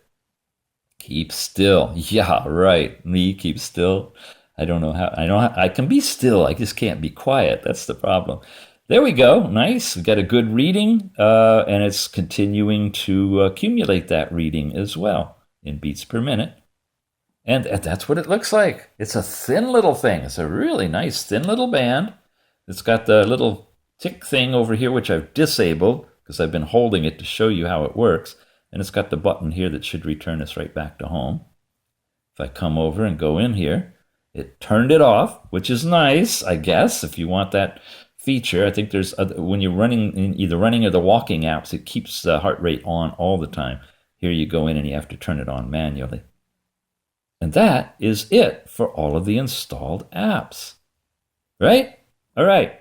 Keep still. Yeah, right. Me, keep still. I don't know how. I can be still. I just can't be quiet. That's the problem. There we go. Nice. We've got a good reading, and it's continuing to accumulate that reading as well in beats per minute. And that's what it looks like. It's a thin little thing. It's a really nice thin little band. It's got the little tick thing over here, which I've disabled because I've been holding it to show you how it works. And it's got the button here that should return us right back to home. If I come over and go in here, it turned it off, which is nice, I guess, if you want that feature. I think there's when you're running in either running or the walking apps, it keeps the heart rate on all the time. Here you go in and you have to turn it on manually. And that is it for all of the installed apps. Right? All right.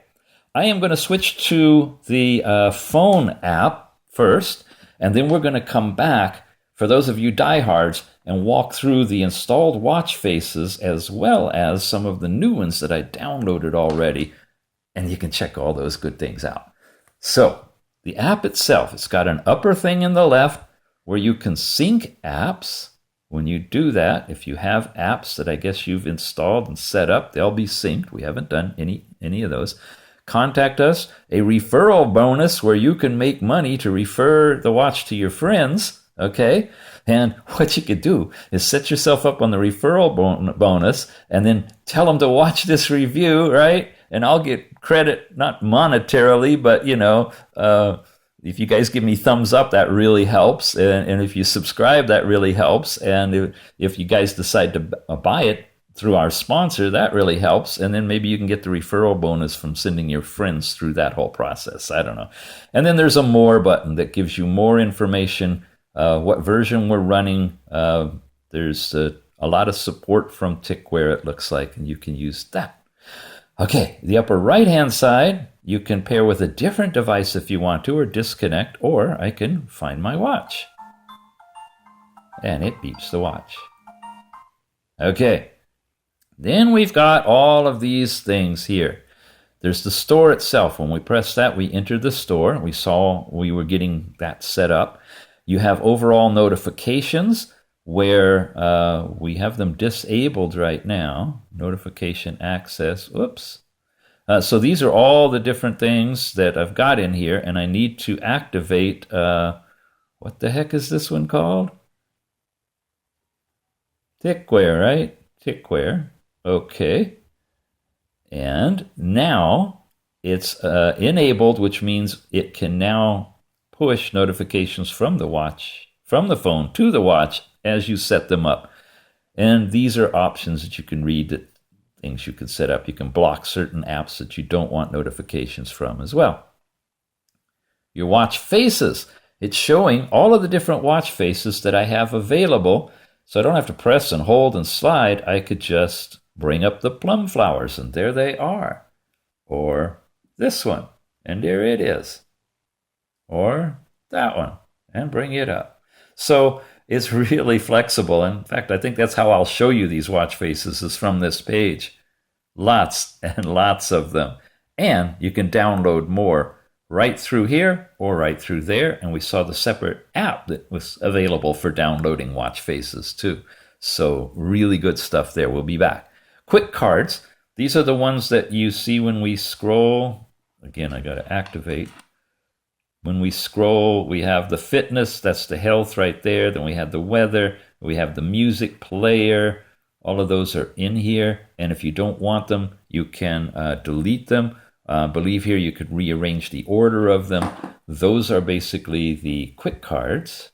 I am going to switch to the phone app first, and then we're going to come back, for those of you diehards, and walk through the installed watch faces as well as some of the new ones that I downloaded already, and you can check all those good things out. So, the app itself, it's got an upper thing in the left where you can sync apps. When you do that, if you have apps that I guess you've installed and set up, they'll be synced. We haven't done any of those. Contact us. A referral bonus where you can make money to refer the watch to your friends. Okay? And what you could do is set yourself up on the referral bonus and then tell them to watch this review, right? And I'll get credit, not monetarily, but, if you guys give me thumbs up, that really helps. And if you subscribe, that really helps. And if you guys decide to buy it through our sponsor, that really helps. And then maybe you can get the referral bonus from sending your friends through that whole process. I don't know. And then there's a more button that gives you more information, what version we're running. There's a lot of support from TicWare, it looks like, and you can use that. Okay, the upper right-hand side, you can pair with a different device if you want to, or disconnect, or I can find my watch. And it beeps the watch. Okay, then we've got all of these things here. There's the store itself. When we press that, we enter the store. We saw we were getting that set up. You have overall notifications, where we have them disabled right now. Notification access, oops. So these are all the different things that I've got in here, and I need to activate, what the heck is this one called? TicWare, right? TicWare, okay. And now it's enabled, which means it can now push notifications from the watch, from the phone to the watch as you set them up. And these are options that you can read, things you can set up. You can block certain apps that you don't want notifications from as well. Your watch faces. It's showing all of the different watch faces that I have available. So I don't have to press and hold and slide. I could just bring up the plum flowers, and there they are. Or this one, and there it is. Or that one, and bring it up. So it's really flexible. In fact, I think that's how I'll show you these watch faces, is from this page. Lots and lots of them. And you can download more right through here or right through there. And we saw the separate app that was available for downloading watch faces too. So really good stuff there. We'll be back. Quick cards. These are the ones that you see when we scroll. Again, I got to activate. When we scroll, we have the fitness, that's the health right there. Then we have the weather, we have the music player. All of those are in here. And if you don't want them, you can delete them. I believe here you could rearrange the order of them. Those are basically the quick cards.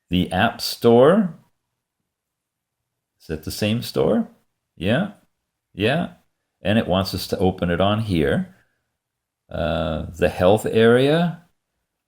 The App Store. Is that the same store? Yeah. And it wants us to open it on here. The health area.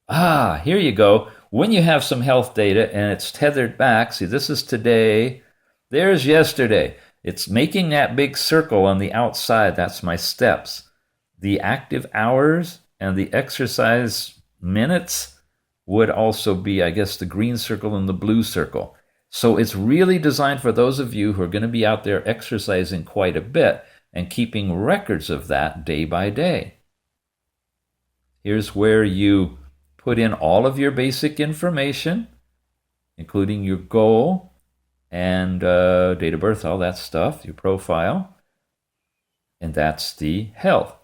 Here you go. When you have some health data and it's tethered back, see, this is today, there's yesterday. It's making that big circle on the outside. That's my steps. The active hours and the exercise minutes would also be, I guess, the green circle and the blue circle. So it's really designed for those of you who are going to be out there exercising quite a bit and keeping records of that day by day. Here's where you put in all of your basic information, including your goal and date of birth, all that stuff, your profile. And that's the health.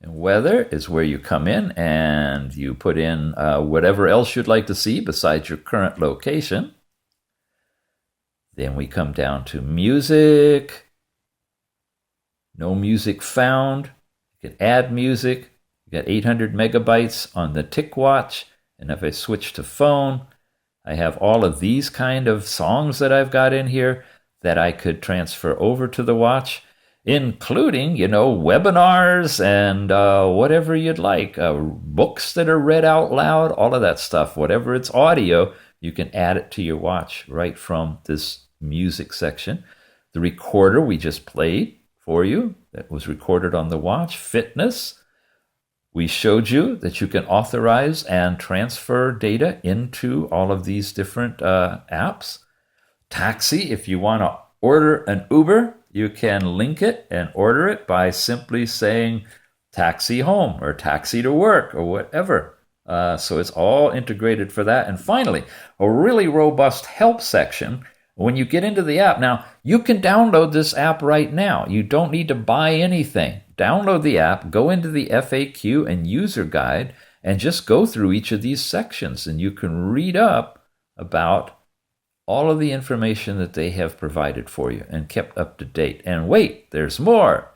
And weather is where you come in and you put in whatever else you'd like to see besides your current location. Then we come down to music. No music found. You can add music. You got 800 megabytes on the TicWatch. And if I switch to phone, I have all of these kind of songs that I've got in here that I could transfer over to the watch, including, webinars and whatever you'd like, books that are read out loud, all of that stuff. Whatever it's audio, you can add it to your watch right from this music section. The recorder we just played for you, that was recorded on the watch. Fitness. We showed you that you can authorize and transfer data into all of these different apps. Taxi, if you want to order an Uber, you can link it and order it by simply saying taxi home or taxi to work or whatever. So it's all integrated for that. And finally, a really robust help section. When you get into the app, now you can download this app right now. You don't need to buy anything. Download the app, go into the FAQ and user guide, and just go through each of these sections, and you can read up about all of the information that they have provided for you and kept up to date. And wait, there's more.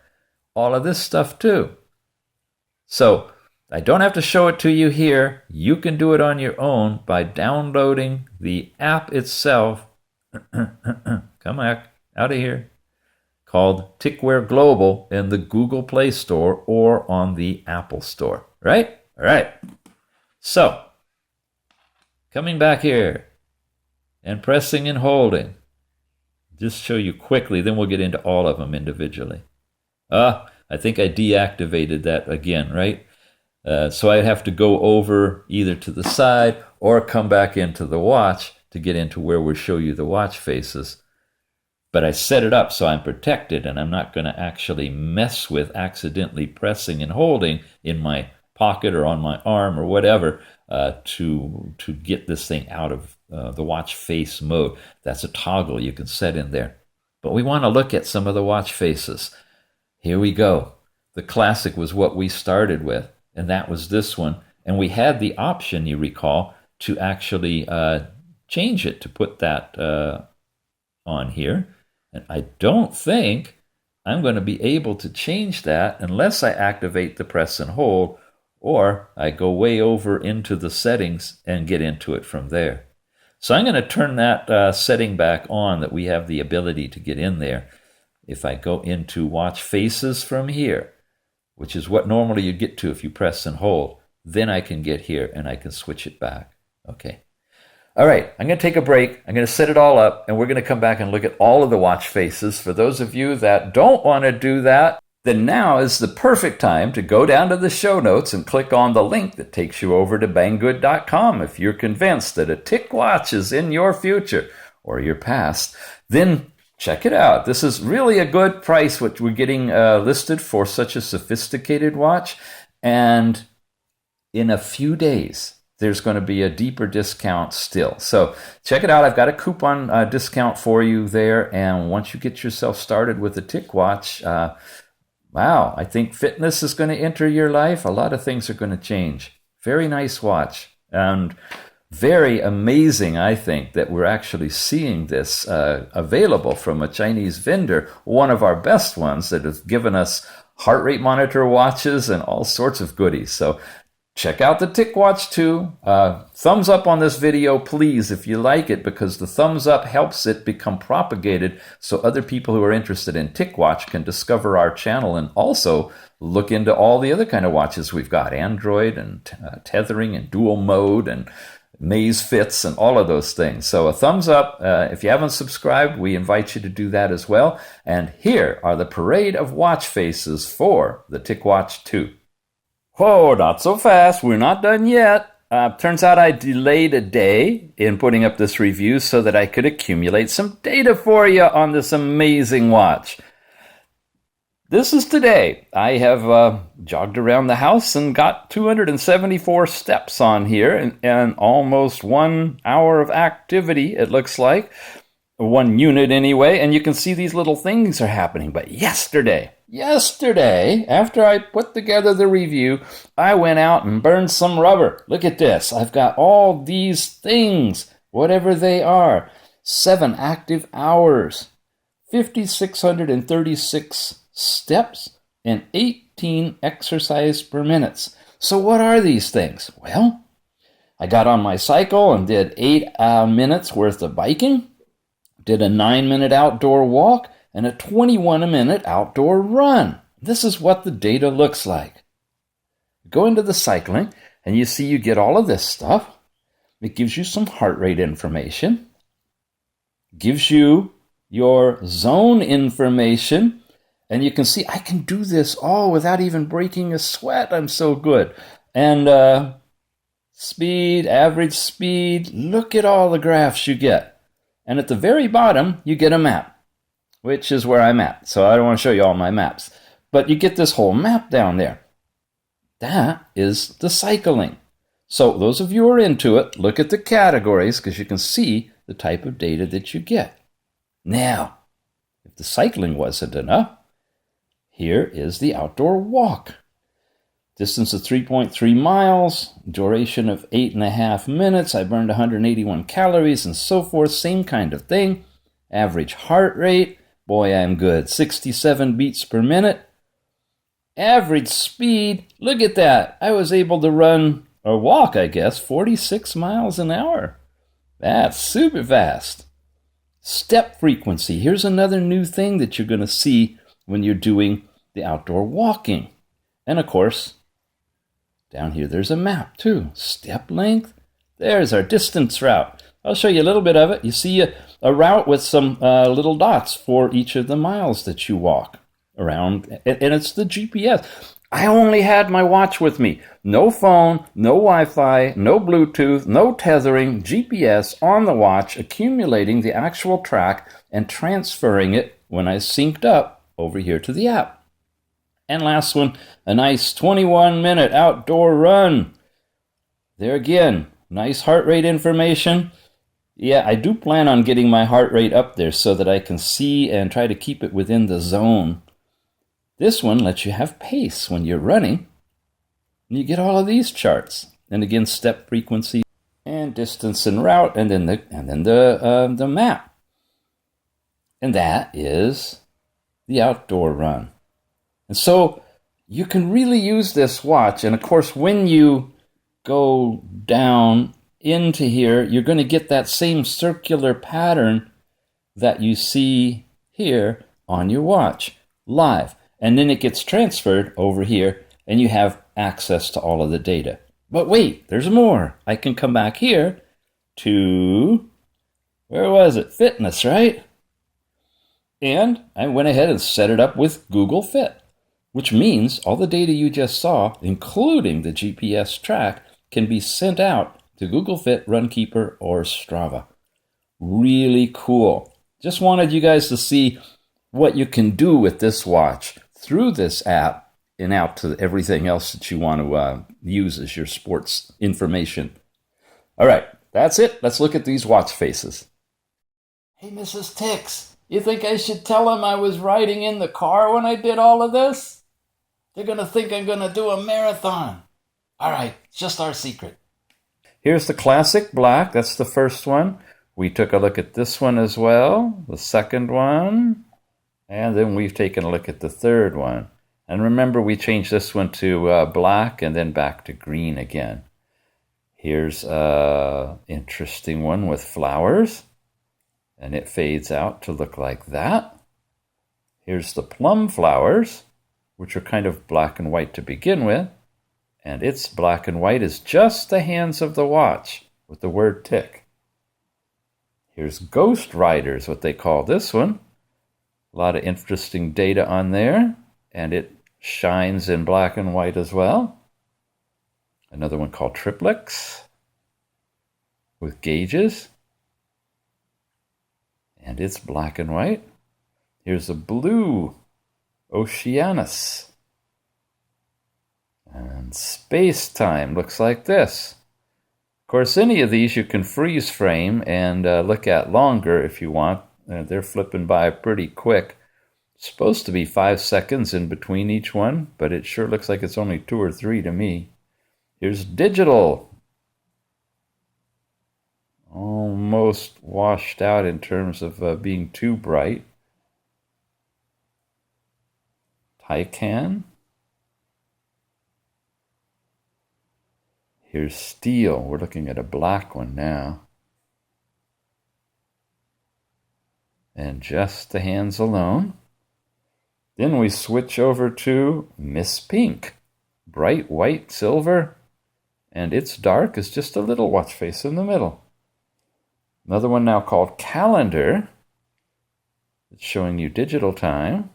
All of this stuff too. So I don't have to show it to you here. You can do it on your own by downloading the app itself. Come back out of here. Called TicWare Global in the Google Play Store or on the Apple Store. Right? All right. So, coming back here and pressing and holding. Just show you quickly, then we'll get into all of them individually. I think I deactivated that again, right? So I'd have to go over either to the side or come back into the watch to get into where we'll show you the watch faces. But I set it up so I'm protected and I'm not going to actually mess with accidentally pressing and holding in my pocket or on my arm or whatever to get this thing out of the watch face mode. That's a toggle you can set in there. But we want to look at some of the watch faces. Here we go. The classic was what we started with, and that was this one. And we had the option, you recall, to actually change it, to put that on here. And I don't think I'm going to be able to change that unless I activate the press and hold, or I go way over into the settings and get into it from there. So I'm going to turn that setting back on, that we have the ability to get in there. If I go into watch faces from here, which is what normally you get to if you press and hold, then I can get here and I can switch it back. Okay. All right, I'm going to take a break. I'm going to set it all up, and we're going to come back and look at all of the watch faces. For those of you that don't want to do that, then now is the perfect time to go down to the show notes and click on the link that takes you over to BangGood.com. If you're convinced that a TicWatch is in your future or your past, then check it out. This is really a good price, what we're getting listed for such a sophisticated watch. And in a few days, there's going to be a deeper discount still. So check it out. I've got a coupon discount for you there. And once you get yourself started with the TicWatch, wow, I think fitness is going to enter your life. A lot of things are going to change. Very nice watch. And very amazing, I think, that we're actually seeing this available from a Chinese vendor, one of our best ones that has given us heart rate monitor watches and all sorts of goodies. So check out the TicWatch 2. Thumbs up on this video, please, if you like it, because the thumbs up helps it become propagated so other people who are interested in TicWatch can discover our channel and also look into all the other kind of watches we've got, Android and tethering and dual mode and maze fits and all of those things. So a thumbs up. If you haven't subscribed, we invite you to do that as well. And here are the parade of watch faces for the TicWatch 2. Whoa, not so fast. We're not done yet. Turns out I delayed a day in putting up this review so that I could accumulate some data for you on this amazing watch. This is today. I have jogged around the house and got 274 steps on here and almost 1 hour of activity, it looks like. 1 unit anyway, and you can see these little things are happening. But yesterday, after I put together the review, I went out and burned some rubber. Look at this. I've got all these things, whatever they are. 7 active hours, 5,636 steps, and 18 exercise per minute. So what are these things? Well, I got on my cycle and did 8 minutes worth of biking, did a 9-minute outdoor walk, and a 21-minute outdoor run. This is what the data looks like. Go into the cycling, and you see you get all of this stuff. It gives you some heart rate information, gives you your zone information, and you can see I can do this all without even breaking a sweat. I'm so good. And speed, average speed, look at all the graphs you get. And at the very bottom, you get a map, which is where I'm at. So I don't want to show you all my maps. But you get this whole map down there. That is the cycling. So those of you who are into it, look at the categories because you can see the type of data that you get. Now, if the cycling wasn't enough, here is the outdoor walk. Distance of 3.3 miles, duration of 8.5 minutes. I burned 181 calories and so forth. Same kind of thing. Average heart rate. Boy, I'm good. 67 beats per minute. Average speed. Look at that. I was able to run or walk, I guess, 46 miles an hour. That's super fast. Step frequency. Here's another new thing that you're going to see when you're doing the outdoor walking. And of course, down here there's a map too. Step length. There's our distance route. I'll show you a little bit of it. You see a route with some little dots for each of the miles that you walk around. And it's the GPS. I only had my watch with me. No phone, no Wi-Fi, no Bluetooth, no tethering, GPS on the watch, accumulating the actual track and transferring it when I synced up over here to the app. And last one, a nice 21-minute outdoor run. There again, nice heart rate information. Yeah, I do plan on getting my heart rate up there so that I can see and try to keep it within the zone. This one lets you have pace when you're running. And you get all of these charts. And again, step frequency and distance and route, and then the map. And that is the outdoor run. And so you can really use this watch. And of course, when you go down into here, you're going to get that same circular pattern that you see here on your watch live. And then it gets transferred over here, and you have access to all of the data. But wait, there's more. I can come back here to, where was it? Fitness, right? And I went ahead and set it up with Google Fit, which means all the data you just saw, including the GPS track, can be sent out to Google Fit, Runkeeper, or Strava. Really cool. Just wanted you guys to see what you can do with this watch through this app and out to everything else that you want to use as your sports information. All right, that's it. Let's look at these watch faces. Hey, Mrs. Tix, you think I should tell them I was riding in the car when I did all of this? They're going to think I'm going to do a marathon. All right, it's just our secret. Here's the classic black. That's the first one. We took a look at this one as well, the second one. And then we've taken a look at the third one. And remember, we changed this one to black and then back to green again. Here's an interesting one with flowers. And it fades out to look like that. Here's the plum flowers, which are kind of black and white to begin with. And its black and white is just the hands of the watch with the word tick. Here's Ghost Riders, what they call this one. A lot of interesting data on there, and it shines in black and white as well. Another one called Triplex with gauges, and it's black and white. Here's a blue Oceanus. And Space-Time looks like this. Of course, any of these you can freeze frame and look at longer if you want. They're flipping by pretty quick. It's supposed to be 5 seconds in between each one, but it sure looks like it's only 2 or 3 to me. Here's digital. Almost washed out in terms of being too bright. Taycan. Here's steel. We're looking at a black one now. And just the hands alone. Then we switch over to Miss Pink. Bright white silver. And its dark is just a little watch face in the middle. Another one now called Calendar. It's showing you digital time.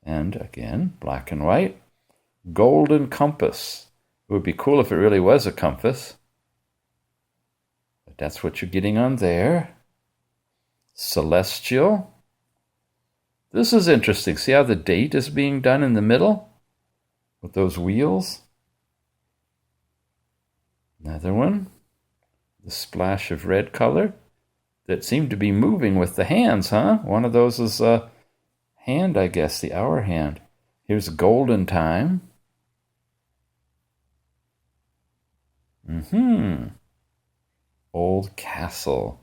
And again, black and white. Golden Compass. It would be cool if it really was a compass. But that's what you're getting on there. Celestial. This is interesting. See how the date is being done in the middle? With those wheels. Another one. The splash of red color. That seemed to be moving with the hands, huh? One of those is a hand, I guess, the hour hand. Here's Golden Time. Old castle.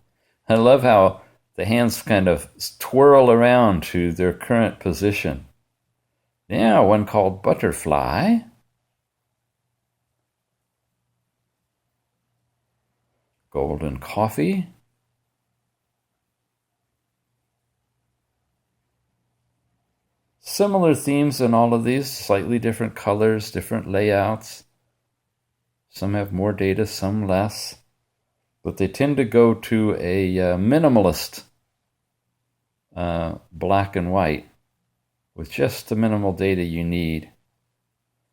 I love how the hands kind of twirl around to their current position. Yeah, one called butterfly. Golden coffee. Similar themes in all of these, slightly different colors, different layouts. Some have more data, some less. But they tend to go to a minimalist black and white with just the minimal data you need.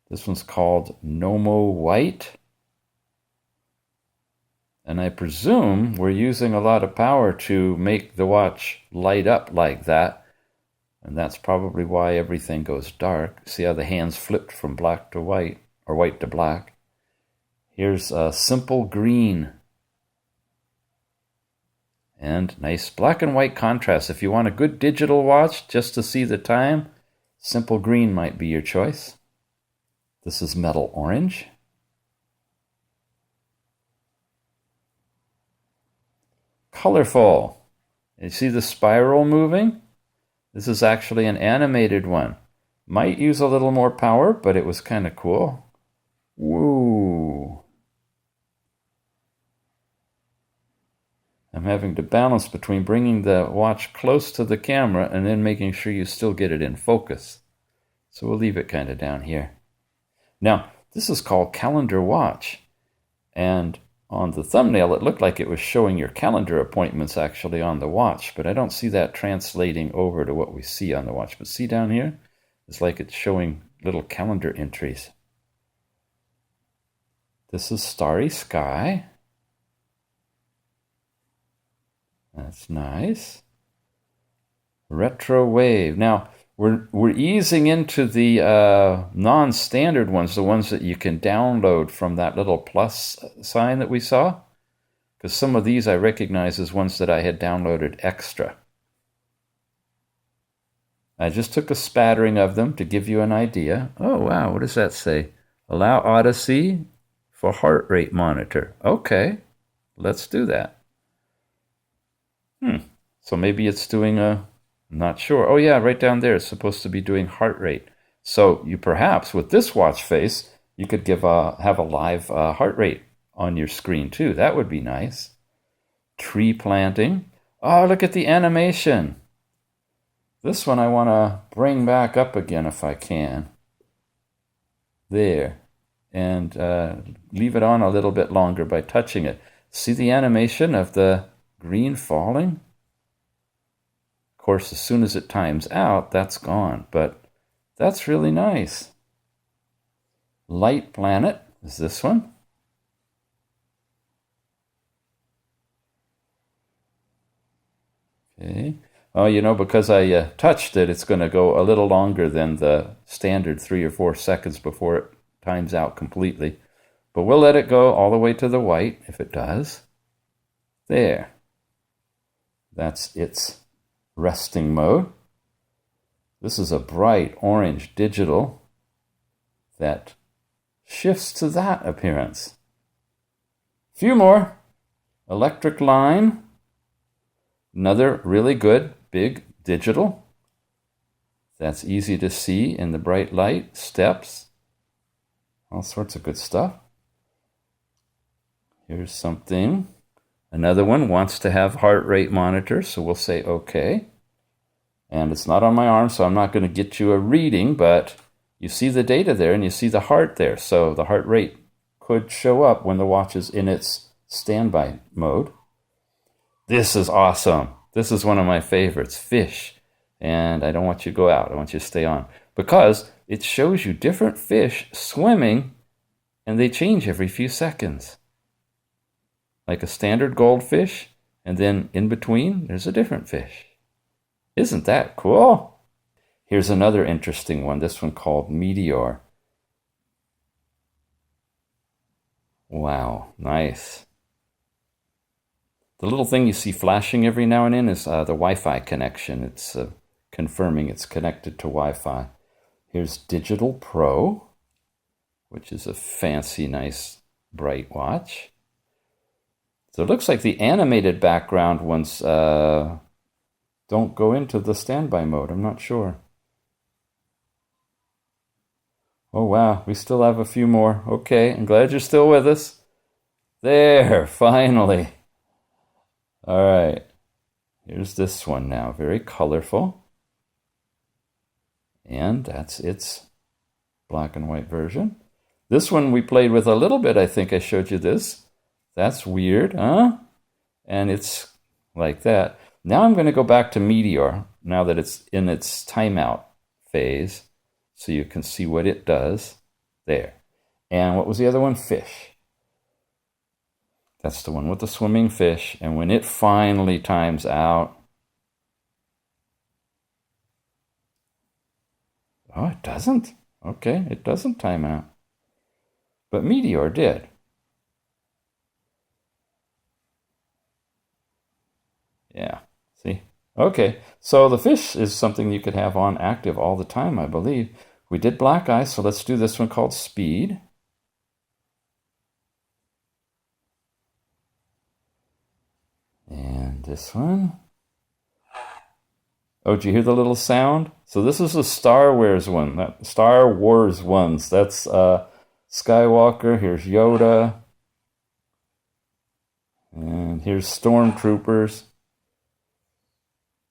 This one's called Mobvoi. And I presume we're using a lot of power to make the watch light up like that. And that's probably why everything goes dark. See how the hands flipped from black to white, or white to black. Here's a simple green. And nice black and white contrast. If you want a good digital watch just to see the time, simple green might be your choice. This is metal orange. Colorful. You see the spiral moving? This is actually an animated one. Might use a little more power, but it was kind of cool. Woo! I'm having to balance between bringing the watch close to the camera and then making sure you still get it in focus. So we'll leave it kind of down here. Now, this is called Calendar Watch. And on the thumbnail, it looked like it was showing your calendar appointments actually on the watch, but I don't see that translating over to what we see on the watch. But see down here? It's like it's showing little calendar entries. This is Starry Sky. That's nice. Retro Wave. Now, we're easing into the non-standard ones, the ones that you can download from that little plus sign that we saw. Because some of these I recognize as ones that I had downloaded extra. I just took a spattering of them to give you an idea. Oh, wow, what does that say? Allow Odyssey for heart rate monitor. Okay, let's do that. So maybe it's doing I'm not sure. Oh yeah, right down there, it's supposed to be doing heart rate. So you perhaps, with this watch face, you could have a live heart rate on your screen too. That would be nice. Tree planting. Oh, look at the animation. This one I want to bring back up again if I can. There. And leave it on a little bit longer by touching it. See the animation of the green falling? Of course, as soon as it times out, that's gone. But that's really nice. Light Planet is this one. Okay. Oh, you know, because I touched it, it's going to go a little longer than the standard 3 or 4 seconds before it times out completely. But we'll let it go all the way to the white, if it does. There. That's its resting mode. This is a bright orange digital that shifts to that appearance. Few more. Electric line. Another really good big digital. That's easy to see in the bright light. Steps. All sorts of good stuff. Here's something. Another one wants to have heart rate monitor, so we'll say okay. And it's not on my arm, so I'm not going to get you a reading, but you see the data there and you see the heart there. So the heart rate could show up when the watch is in its standby mode. This is awesome. This is one of my favorites, fish. And I don't want you to go out. I want you to stay on. Because it shows you different fish swimming, and they change every few seconds. Like a standard goldfish, and then in between, there's a different fish. Isn't that cool? Here's another interesting one, this one called Meteor. Wow, nice. The little thing you see flashing every now and then is the Wi-Fi connection. It's confirming it's connected to Wi-Fi. Here's Digital Pro, which is a fancy, nice bright watch. So it looks like the animated background ones don't go into the standby mode. I'm not sure. Oh, wow. We still have a few more. Okay, I'm glad you're still with us. There, finally. All right. Here's this one now. Very colorful. And that's its black and white version. This one we played with a little bit. I think I showed you this. That's weird, huh? And it's like that. Now I'm going to go back to Meteor, now that it's in its timeout phase, so you can see what it does. There. And what was the other one? Fish. That's the one with the swimming fish. And when it finally times out... Oh, it doesn't. Okay, it doesn't time out. But Meteor did. Yeah, see? Okay, so the fish is something you could have on active all the time, I believe. We did black eye, so let's do this one called speed. And this one. Oh, did you hear the little sound? So this is the Star Wars one. Star Wars ones. That's Skywalker. Here's Yoda. And here's Stormtroopers.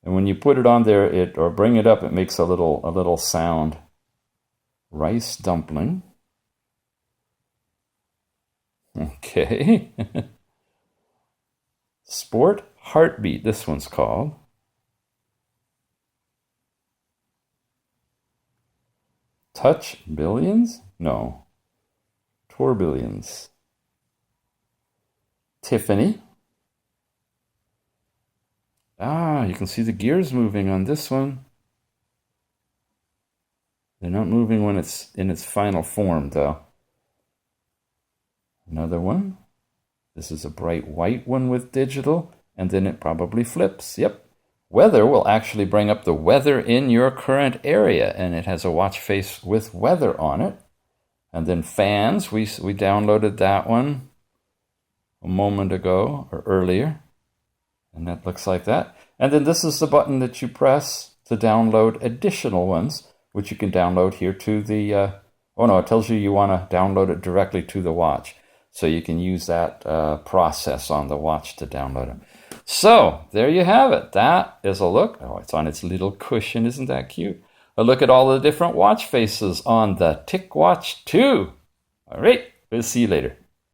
And when you put it on there, or bring it up, it makes a little sound. Rice dumpling. Okay. Sport heartbeat, this one's called. Touch billions? No. Tourbillons. Tiffany. Ah, you can see the gears moving on this one. They're not moving when it's in its final form, though. Another one. This is a bright white one with digital, and then it probably flips. Yep. Weather will actually bring up the weather in your current area, and it has a watch face with weather on it. And then fans, we downloaded that one a moment ago, or earlier. And that looks like that. And then this is the button that you press to download additional ones, which you can download here to the... it tells you want to download it directly to the watch. So you can use that process on the watch to download them. So there you have it. That is a look. Oh, it's on its little cushion. Isn't that cute? A look at all the different watch faces on the TicWatch 2. All right. We'll see you later.